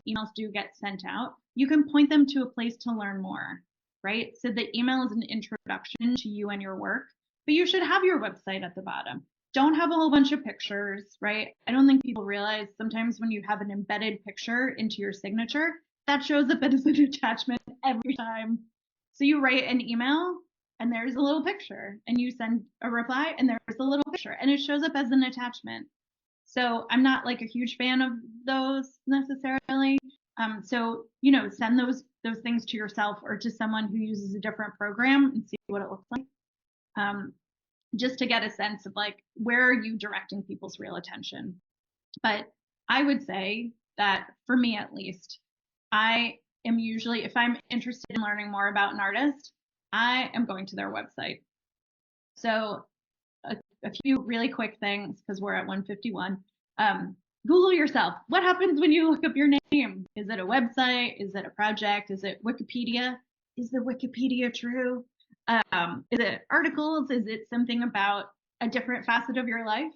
emails do get sent out, you can point them to a place to learn more, right? So the email is an introduction to you and your work, but you should have your website at the bottom. Don't have a whole bunch of pictures, right? I don't think people realize sometimes when you have an embedded picture into your signature, that shows up as an attachment every time. So you write an email and there's a little picture, and you send a reply and there's a little picture, and it shows up as an attachment. So I'm not like a huge fan of those necessarily. So send those things to yourself or to someone who uses a different program and see what it looks like. Just to get a sense of like where are you directing people's real attention. But I would say that for me at least, I am usually, if I'm interested in learning more about an artist, I am going to their website. So a few really quick things because we're at 1:51. Google yourself. What happens when you look up your name? Is it a website? Is it a project? Is it Wikipedia? Is the Wikipedia true? Is it articles? Is it something about a different facet of your life?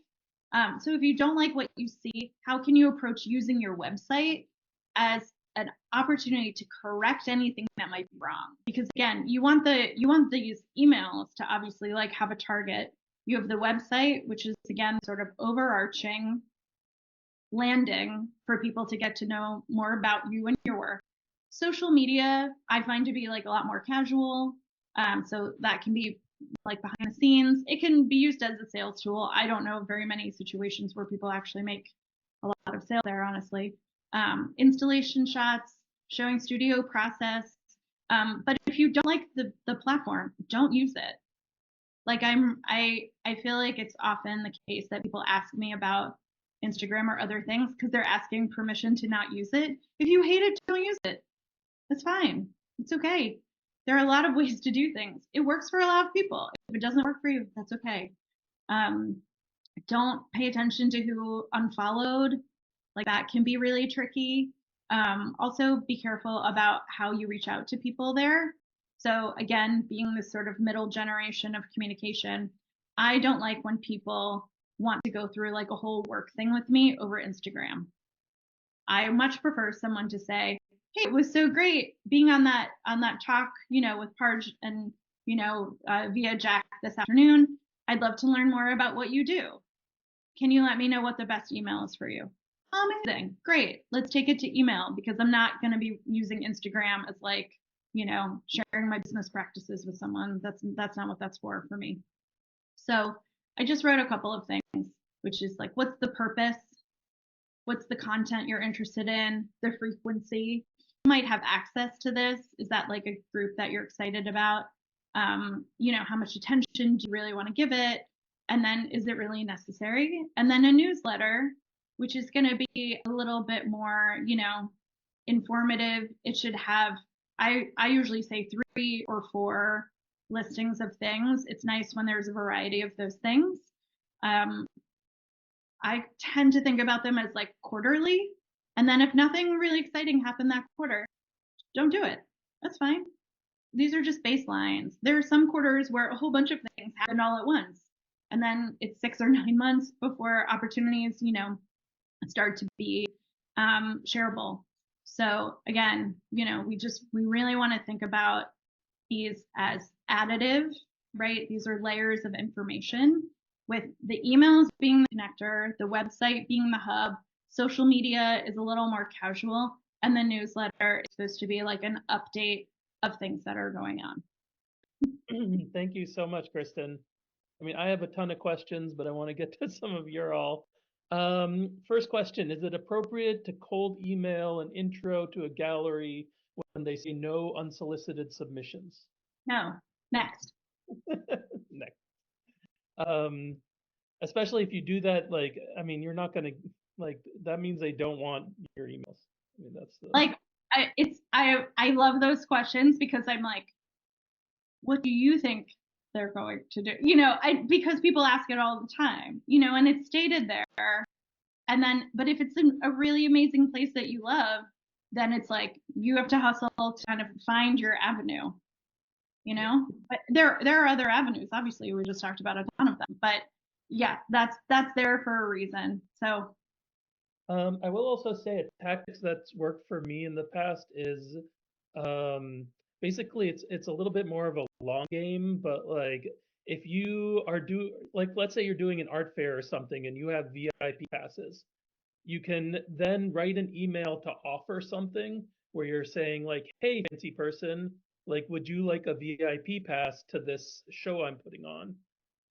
So if you don't like what you see, how can you approach using your website as an opportunity to correct anything that might be wrong? Because again, you want these emails to obviously like have a target. You have the website, which is again sort of overarching landing for people to get to know more about you and your work. Social media, I find to be like a lot more casual. So that can be like behind the scenes. It can be used as a sales tool. I don't know very many situations where people actually make a lot of sales there, honestly. Installation shots, showing studio process. But if you don't like the platform, don't use it. Like I feel like it's often the case that people ask me about Instagram or other things because they're asking permission to not use it. If you hate it, don't use it. That's fine. It's okay. There are a lot of ways to do things. It works for a lot of people. If it doesn't work for you, that's okay. Don't pay attention to who unfollowed. Like that can be really tricky. Also be careful about how you reach out to people there. So again, being this sort of middle generation of communication, I don't like when people want to go through like a whole work thing with me over Instagram. I much prefer someone to say, hey, it was so great being on that talk, with Parj and, via Jack this afternoon. I'd love to learn more about what you do. Can you let me know what the best email is for you? Amazing. Great. Let's take it to email because I'm not going to be using Instagram as like, sharing my business practices with someone. That's not what that's for me. So I just wrote a couple of things, which is like, what's the purpose? What's the content you're interested in? The frequency. You might have access to this. Is that like a group that you're excited about? How much attention do you really want to give it? And then is it really necessary? And then a newsletter, which is going to be a little bit more, informative. It should have, I usually say 3 or 4 listings of things. It's nice when there's a variety of those things. I tend to think about them as like quarterly. And then if nothing really exciting happened that quarter, don't do it. That's fine. These are just baselines. There are some quarters where a whole bunch of things happen all at once. And then it's 6 or 9 months before opportunities, start to be shareable. So again, we really want to think about these as additive, right? These are layers of information, with the emails being the connector, the website being the hub, social media is a little more casual, and the newsletter is supposed to be like an update of things that are going on. Thank you so much, Kristen. I mean, I have a ton of questions, but I want to get to some of your all. First question, is it appropriate to cold email an intro to a gallery when they see no unsolicited submissions? No. Next. Next. Especially if you do that, like, I mean, you're not going to, like, that means they don't want your emails. I mean, that's the... Like, I love those questions, because I'm like, what do you think they're going to do? Because people ask it all the time, and it's stated there. And then, but if it's a really amazing place that you love, then it's like you have to hustle to kind of find your avenue, But there are other avenues. Obviously, we just talked about a ton of them, but yeah, that's there for a reason. So I will also say a tactic that's worked for me in the past is basically it's a little bit more of a long game, but like if you are like let's say you're doing an art fair or something and you have VIP passes, you can then write an email to offer something where you're saying like, hey, fancy person, like would you like a VIP pass to this show I'm putting on?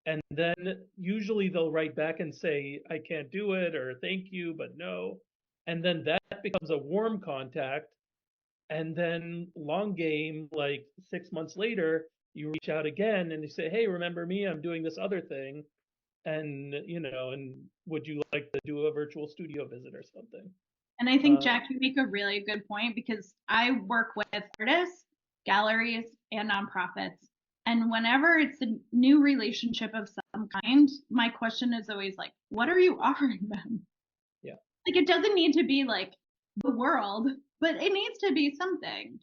And then usually they'll write back and say, I can't do it, or thank you, but no. And then that becomes a warm contact. And then long game, like 6 months later, you reach out again and you say, hey, remember me? I'm doing this other thing. And, and would you like to do a virtual studio visit or something? And I think, Jack, you make a really good point, because I work with artists, galleries, and nonprofits. And whenever it's a new relationship of some kind, my question is always like, what are you offering them? Yeah. Like, it doesn't need to be like the world, but it needs to be something,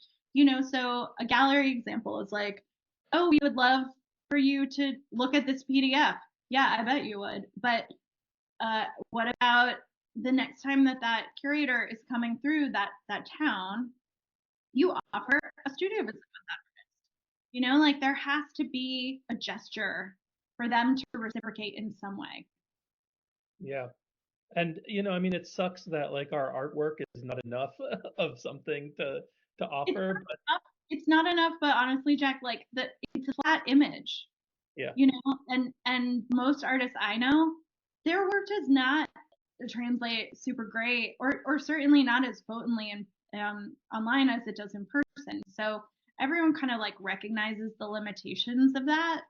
So a gallery example is like, oh, we would love for you to look at this PDF. Yeah, I bet you would. But what about the next time that curator is coming through that town, you offer a studio visit with that artist? Like there has to be a gesture for them to reciprocate in some way. Yeah. And I mean, it sucks that like our artwork is not enough of something to offer, but it's not enough, but honestly, Jack, like it's a flat image. Yeah. And most artists I know, their work does not translate super great, or certainly not as potently in online as it does in person. So everyone kind of like recognizes the limitations of that,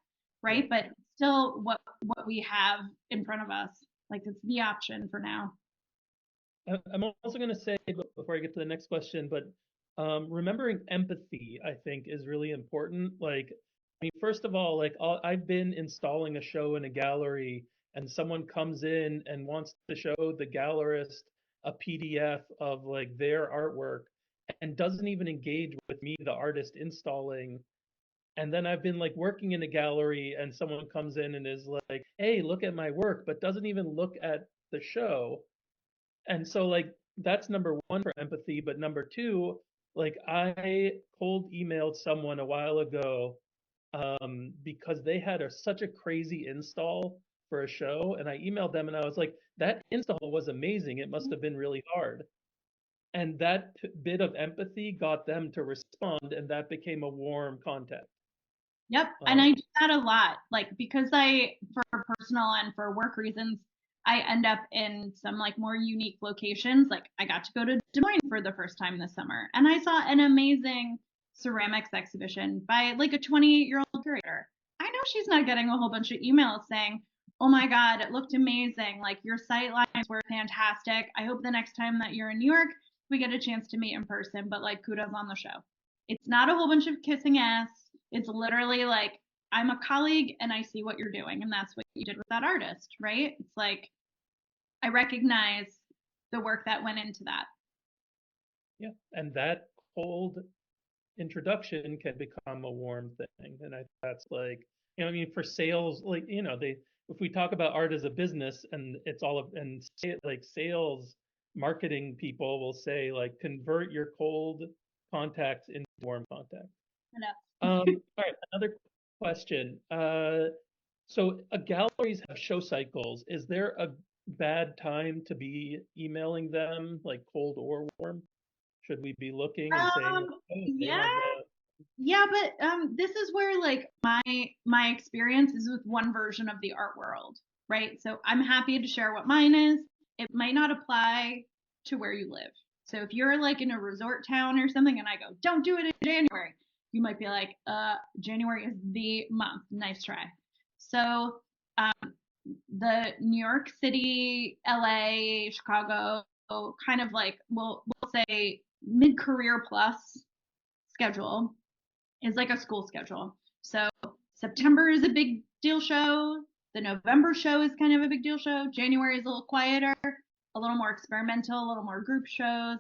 right? But still, what we have in front of us, like it's the option for now. I'm also going to say before I get to the next question, but remembering empathy, I think, is really important. Like, I mean, first of all, like I've been installing a show in a gallery, and someone comes in and wants to show the gallerist a PDF of like their artwork, and doesn't even engage with me, the artist installing. And then I've been like working in a gallery, and someone comes in and is like, "Hey, look at my work," but doesn't even look at the show. And so like that's number one for empathy. But number two, like I cold emailed someone a while ago because they had such a crazy install for a show, and I emailed them and I was like, that install was amazing, it must have been really hard. And that bit of empathy got them to respond, and that became a warm contact. Yep. And I do that a lot, like because for personal and for work reasons, I end up in some like more unique locations. Like I got to go to Des Moines for the first time this summer, and I saw an amazing ceramics exhibition by like a 28-year-old curator. I know she's not getting a whole bunch of emails saying, oh my God, it looked amazing. Like your sight lines were fantastic. I hope the next time that you're in New York, we get a chance to meet in person, but like kudos on the show. It's not a whole bunch of kissing ass. It's literally like, I'm a colleague and I see what you're doing. And that's what you did with that artist, right? It's like, I recognize the work that went into that. Yeah. And that cold introduction can become a warm thing. And that's like, I mean, for sales, like, if we talk about art as a business and it's all of, and like sales marketing people will say, like, convert your cold contacts into warm contacts. All right, another question. So galleries have show cycles. Is there a bad time to be emailing them, like cold or warm? Should we be looking and saying, Um, oh, they yeah, have yeah, but this is where like my experience is with one version of the art world, right? So I'm happy to share what mine is. It might not apply to where you live. So if you're like in a resort town or something and I go, don't do it in January, you might be like, January is the month. Nice try. So the New York City, LA, Chicago, kind of like we'll say mid-career plus schedule is like a school schedule. So September is a big deal show. The November show is kind of a big deal show. January is a little quieter, a little more experimental, a little more group shows.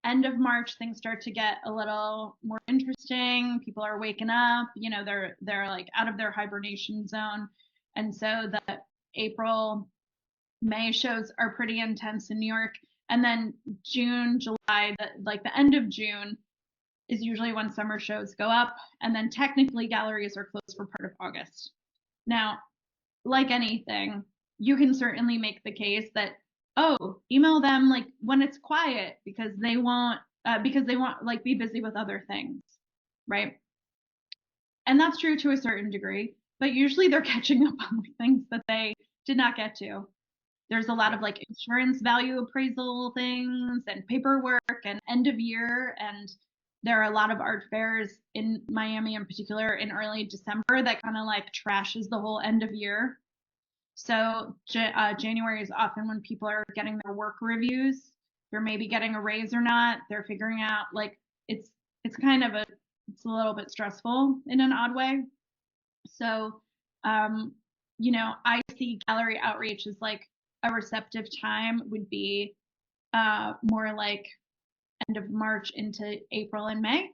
End of March, things start to get a little more interesting. People are waking up. They're like out of their hibernation zone, and so the April, May shows are pretty intense in New York. And then June, July, the end of June is usually when summer shows go up. And then technically galleries are closed for part of August. Now, like anything, you can certainly make the case that, oh, email them like when it's quiet because they want like be busy with other things, right? And that's true to a certain degree, but usually they're catching up on things that they did not get to. There's a lot of like insurance value appraisal things and paperwork and end of year. And there are a lot of art fairs in Miami in particular in early December that kind of like trashes the whole end of year. So January is often when people are getting their work reviews. They're maybe getting a raise or not. They're figuring out like it's kind of it's a little bit stressful in an odd way. So I see gallery outreach as like a receptive time would be more like end of March into April and May,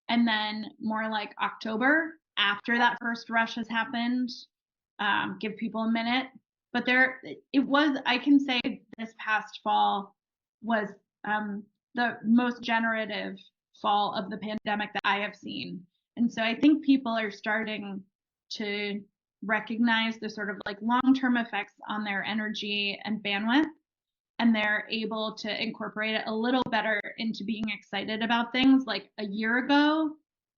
and then more like October after that first rush has happened. Give people a minute, but I can say this past fall was the most generative fall of the pandemic that I have seen. And so I think people are starting to recognize the sort of like long-term effects on their energy and bandwidth, and they're able to incorporate it a little better into being excited about things. Like a year ago,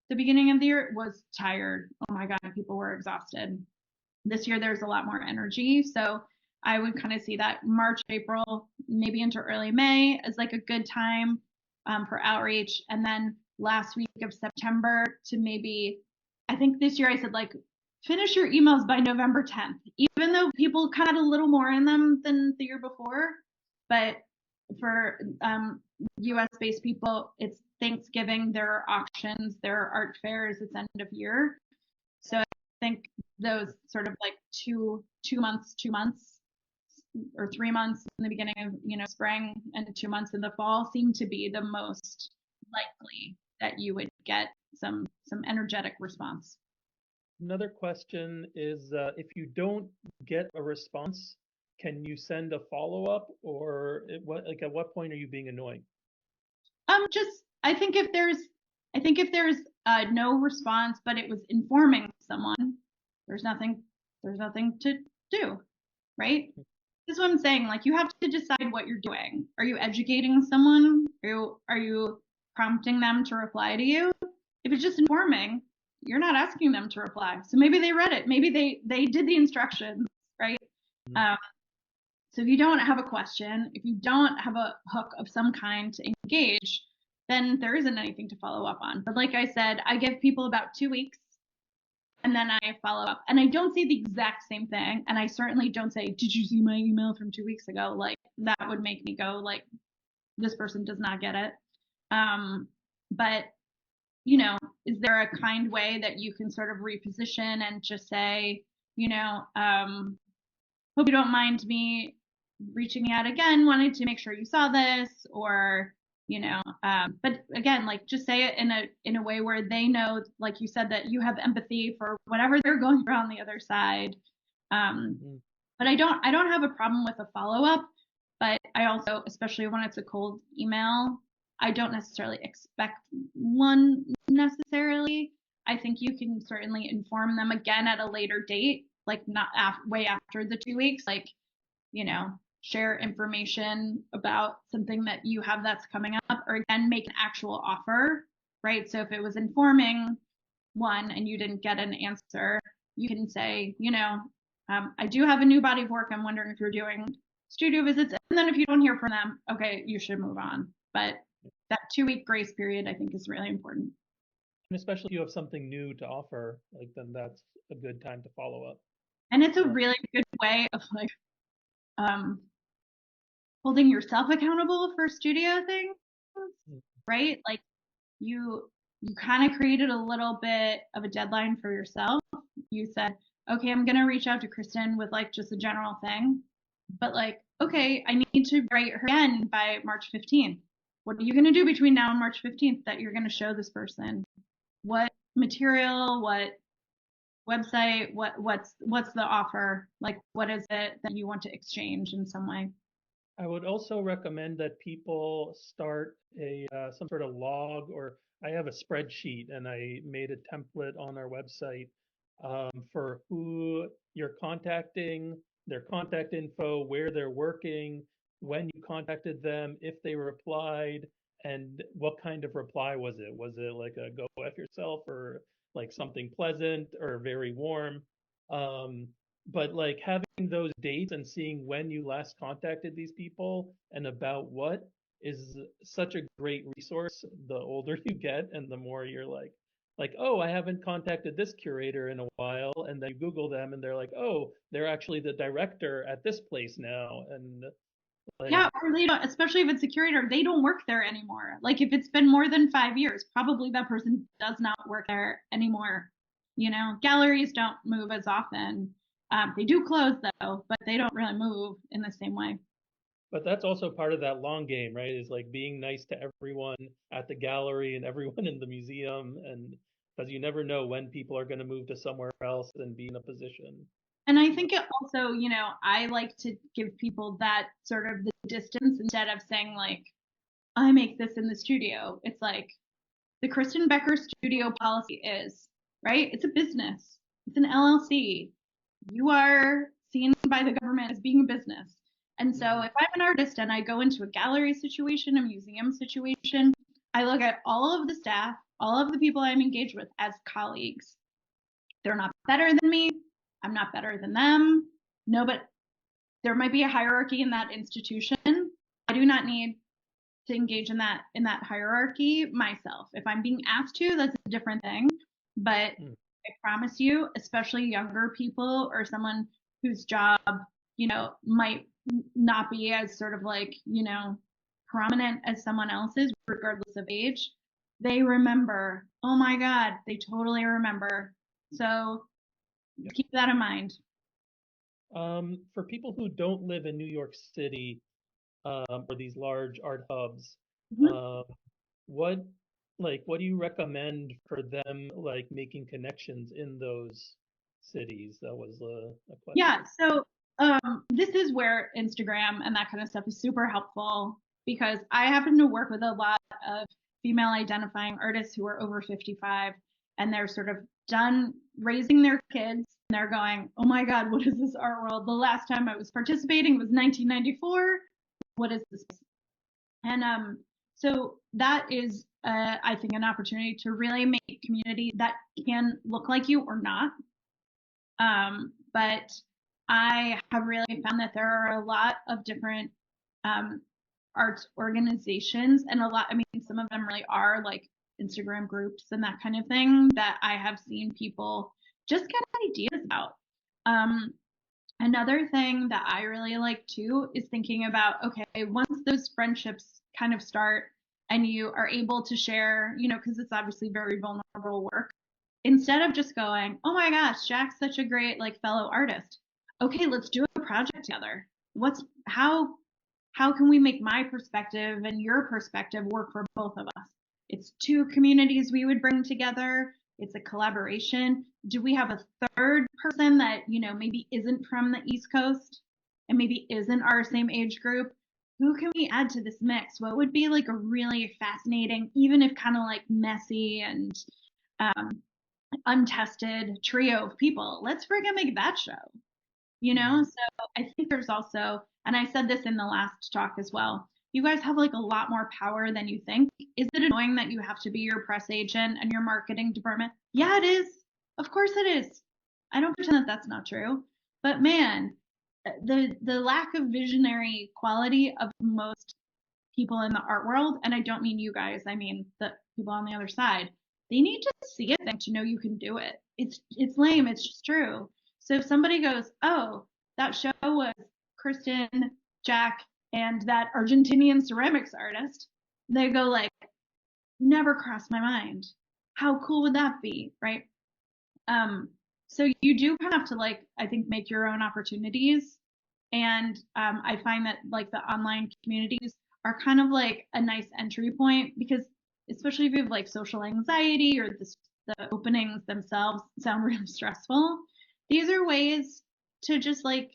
the beginning of the year was tired. Oh my God, people were exhausted. This year there's a lot more energy. So I would kind of see that March, April, maybe into early May as like a good time for outreach. And then last week of September to maybe, I think this year I said like, finish your emails by November 10th, even though people kind of had a little more in them than the year before. But for US based people, it's Thanksgiving, there are auctions, there are art fairs, it's end of year. So I think those sort of like two months or 3 months in the beginning of spring and 2 months in the fall seem to be the most likely that you would get some energetic response. Another question is, if you don't get a response, can you send a follow-up, or at what point are you being annoying? Just I think if there's no response, but it was informing someone, there's nothing to do, right? This is what I'm saying. Like you have to decide what you're doing. Are you educating someone? Are you prompting them to reply to you? If it's just informing, you're not asking them to reply. So maybe they read it. Maybe they did the instructions, right? Mm-hmm. So if you don't have a question, if you don't have a hook of some kind to engage, then there isn't anything to follow up on. But like I said, I give people about 2 weeks and then I follow up. And I don't say the exact same thing. And I certainly don't say, did you see my email from 2 weeks ago? Like, that would make me go, like, this person does not get it. But, you know, is there a kind way that you can sort of reposition and just say, you know, hope you don't mind me reaching out again, wanted to make sure you saw this, or, you know, but again, like, just say it in a way where they know, like you said, that you have empathy for whatever they're going through on the other side. But I don't have a problem with a follow-up, but I also, especially when it's a cold email, I don't necessarily expect one necessarily. I think you can certainly inform them again at a later date, like not way after the 2 weeks, like, you know, share information about something that you have that's coming up, or again, make an actual offer, right? So if it was informing one and you didn't get an answer, you can say, you know, I do have a new body of work. I'm wondering if you're doing studio visits. And then if you don't hear from them, okay, you should move on. But that 2 week grace period, I think, is really important. And especially if you have something new to offer, like then that's a good time to follow up. And it's a really good way of like holding yourself accountable for studio things, right? Like you kind of created a little bit of a deadline for yourself. You said, okay, I'm gonna reach out to Kristen with like just a general thing, but like, okay, I need to write her again by March 15th. What are you gonna do between now and March 15th that you're gonna show this person? What material? What website? What's the offer? Like, what is it that you want to exchange in some way? I would also recommend that people start a some sort of log, or I have a spreadsheet and I made a template on our website for who you're contacting, their contact info, where they're working, when you contacted them, if they replied, and what kind of reply was it? Was it like a go F yourself, or like something pleasant or very warm? Um, but like having those dates and seeing when you last contacted these people and about what is such a great resource the older you get and the more you're like, oh, I haven't contacted this curator in a while, and then you Google them and they're like, oh, they're actually the director at this place now. And like, Yeah, or they don't, especially if it's a curator, they don't work there anymore. Like if it's been more than 5 years, probably that person does not work there anymore. You know, galleries don't move as often. They do close though, but they don't really move in the same way. but that's also part of that long game, right? Is like being nice to everyone at the gallery and everyone in the museum, and because you never know when people are going to move to somewhere else and be in a position. And I think it also, you know, I like to give people that sort of the distance instead of saying like, I make this in the studio. It's like the Kristen Becker studio policy is, right? It's a business. It's an LLC. You are seen by the government as being a business. And so if I'm an artist and I go into a gallery situation, a museum situation, I look at all of the staff, all of the people I'm engaged with as colleagues. They're not better than me. I'm not better than them. No, but there might be a hierarchy in that institution. I do not need to engage in that hierarchy myself. If I'm being asked to, that's a different thing. But I promise you, especially younger people or someone whose job, you know, might not be as sort of like, you know, prominent as someone else's, regardless of age, they remember. Oh my God, they totally remember. So keep that in mind. For people who don't live in New York City, or these large art hubs, Mm-hmm. um, what what do you recommend for them like making connections in those cities? That was a Yeah, question. so this is where Instagram and that kind of stuff is super helpful because I happen to work with a lot of female identifying artists who are over 55 and they're sort of done raising their kids and they're going, oh my God, what is this art world? The last time I was participating was 1994. What is this? And so that is, I think, an opportunity to really make community that can look like you or not. But I have really found that there are a lot of different arts organizations and a lot, I mean, some of them really are like Instagram groups and that kind of thing that I have seen people just get ideas out. Another thing that I really like too is thinking about, okay, once those friendships kind of start and you are able to share, because it's obviously very vulnerable work, instead of just going, oh my gosh, Jack's such a great like fellow artist. Okay, let's do a project together. How can we make my perspective and your perspective work for both of us? It's two communities we would bring together. It's a collaboration. Do we have a third person that, maybe isn't from the East Coast and maybe isn't our same age group? Who can we add to this mix? What would be like a really fascinating, even if kind of like messy and untested trio of people? Let's friggin' make that show. So I think there's also, and I said this in the last talk as well, you guys have like a lot more power than you think. Is it annoying that you have to be your press agent and your marketing department? Yeah, it is. Of course it is. I don't pretend that that's not true. But man, the lack of visionary quality of most people in the art world, and I don't mean you guys, I mean the people on the other side, they need to see it to know you can do it. It's lame, it's just true. So if somebody goes, oh, that show was Kristen, Jack, and that Argentinian ceramics artist, they go like, never crossed my mind. How cool would that be, right? So you do kind of have to like, I think, make your own opportunities. And I find that like the online communities are kind of like a nice entry point, because especially if you have like social anxiety or the openings themselves sound really stressful, these are ways to just like,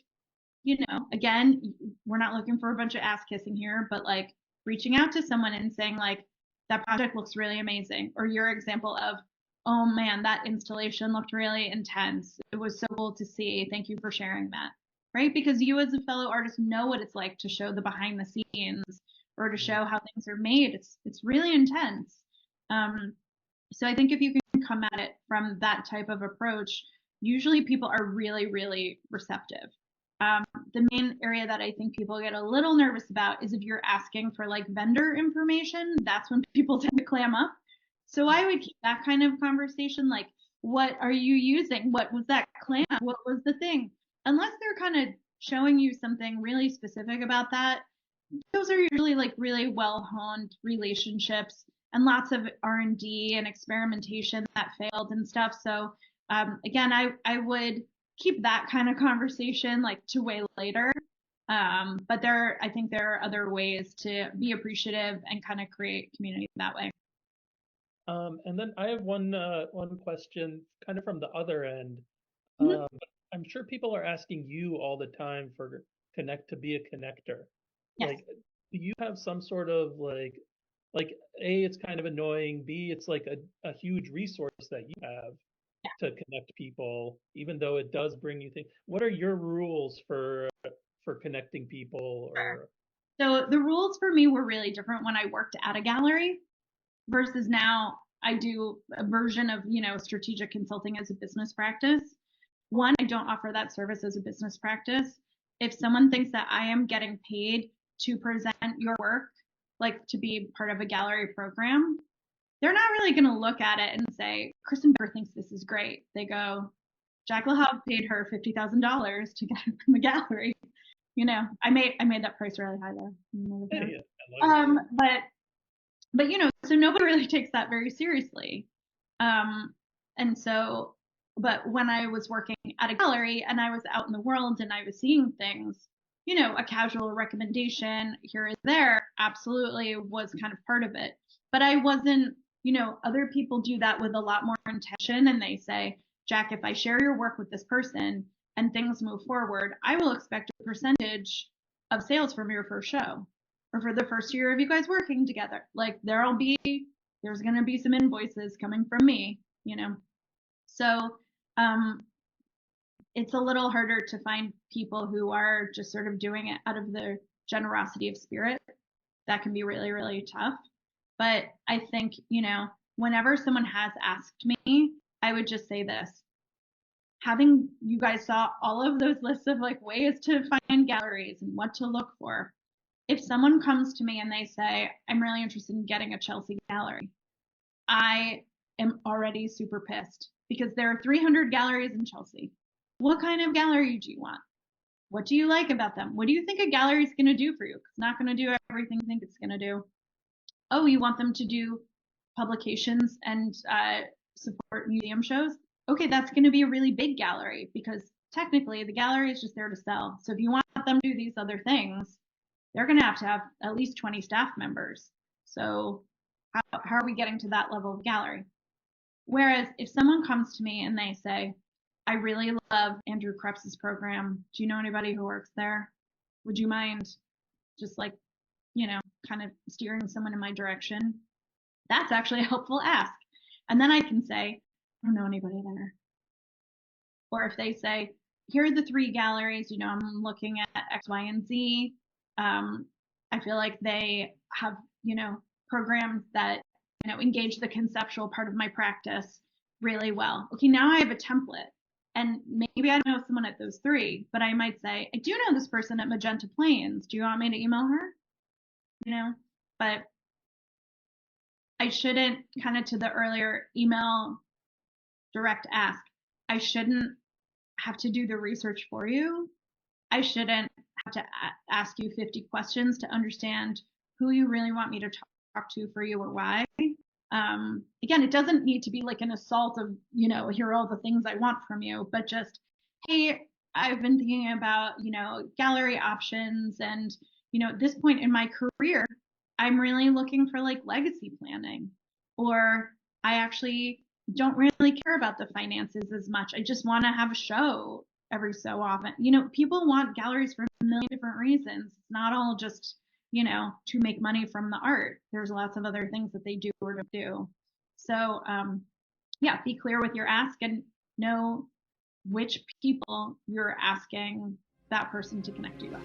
again, we're not looking for a bunch of ass kissing here, but like reaching out to someone and saying like, that project looks really amazing, or your example of, oh man, that installation looked really intense. It was so cool to see. Thank you for sharing that. Right? Because you as a fellow artist know what it's like to show the behind the scenes or to show how things are made. It's really intense. So I think if you can come at it from that type of approach, usually people are really, really receptive. The main area that I think people get a little nervous about is if you're asking for like vendor information, that's when people tend to clam up. So I would keep that kind of conversation like, what are you using? What was that clamp? What was the thing? Unless they're kind of showing you something really specific about that, those are usually like really well-honed relationships and lots of R&D and experimentation that failed and stuff. So again, I would keep that kind of conversation like to way later. But I think there are other ways to be appreciative and kind of create community that way. And then I have one question kind of from the other end. Mhm. Um, I'm sure people are asking you all the time for connect to be a connector. Yes. Like, do you have some sort of like A, it's kind of annoying, B, it's like a huge resource that you have to connect people, even though it does bring you things. What are your rules for connecting people Sure. or So the rules for me were really different when I worked at a gallery versus now I do a version of, strategic consulting as a business practice. One, I don't offer that service as a business practice. If someone thinks that I am getting paid to present your work, like to be part of a gallery program, they're not really going to look at it and say, Kristen Becker thinks this is great. They go, Jack LaHave paid her $50,000 to get it from the gallery. I made that price really high there. hey, I love it. But so nobody really takes that very seriously. And so, but when I was working at a gallery and I was out in the world and I was seeing things, a casual recommendation here or there absolutely was kind of part of it. But I wasn't, other people do that with a lot more intention, and they say, Jack, if I share your work with this person and things move forward, I will expect a percentage of sales from your first show or for the first year of you guys working together. Like there's going to be some invoices coming from me, So it's a little harder to find people who are just sort of doing it out of their generosity of spirit. That can be really, really tough. But I think, whenever someone has asked me, I would just say this. Having you guys saw all of those lists of like ways to find galleries and what to look for. If someone comes to me and they say, I'm really interested in getting a Chelsea gallery, I am already super pissed because there are 300 galleries in Chelsea. What kind of gallery do you want? What do you like about them? What do you think a gallery is going to do for you? It's not going to do everything you think it's going to do. Oh, you want them to do publications and support museum shows? Okay, that's going to be a really big gallery because technically the gallery is just there to sell. So if you want them to do these other things, they're going to have at least 20 staff members. So how are we getting to that level of gallery? Whereas if someone comes to me and they say, I really love Andrew Krebs's program. Do you know anybody who works there? Would you mind just like, kind of steering someone in my direction? That's actually a helpful ask. And then I can say, I don't know anybody there. Or if they say, here are the 3 galleries, I'm looking at X, Y, and Z. I feel like they have, programs that, engage the conceptual part of my practice really well. Okay, now I have a template. And maybe I don't know someone at those 3, but I might say, I do know this person at Magenta Plains. Do you want me to email her? But I shouldn't, kind of to the earlier email direct ask, I shouldn't have to do the research for you. I shouldn't have to ask you 50 questions to understand who you really want me to talk to for you or why. Again, it doesn't need to be like an assault of, here are all the things I want from you, but just, hey, I've been thinking about, gallery options. And, at this point in my career, I'm really looking for like legacy planning, or I actually don't really care about the finances as much. I just want to have a show every so often. People want galleries for a million different reasons. It's not all just, to make money from the art. There's lots of other things that they do or don't do. So, yeah, be clear with your ask and know which people you're asking that person to connect you with.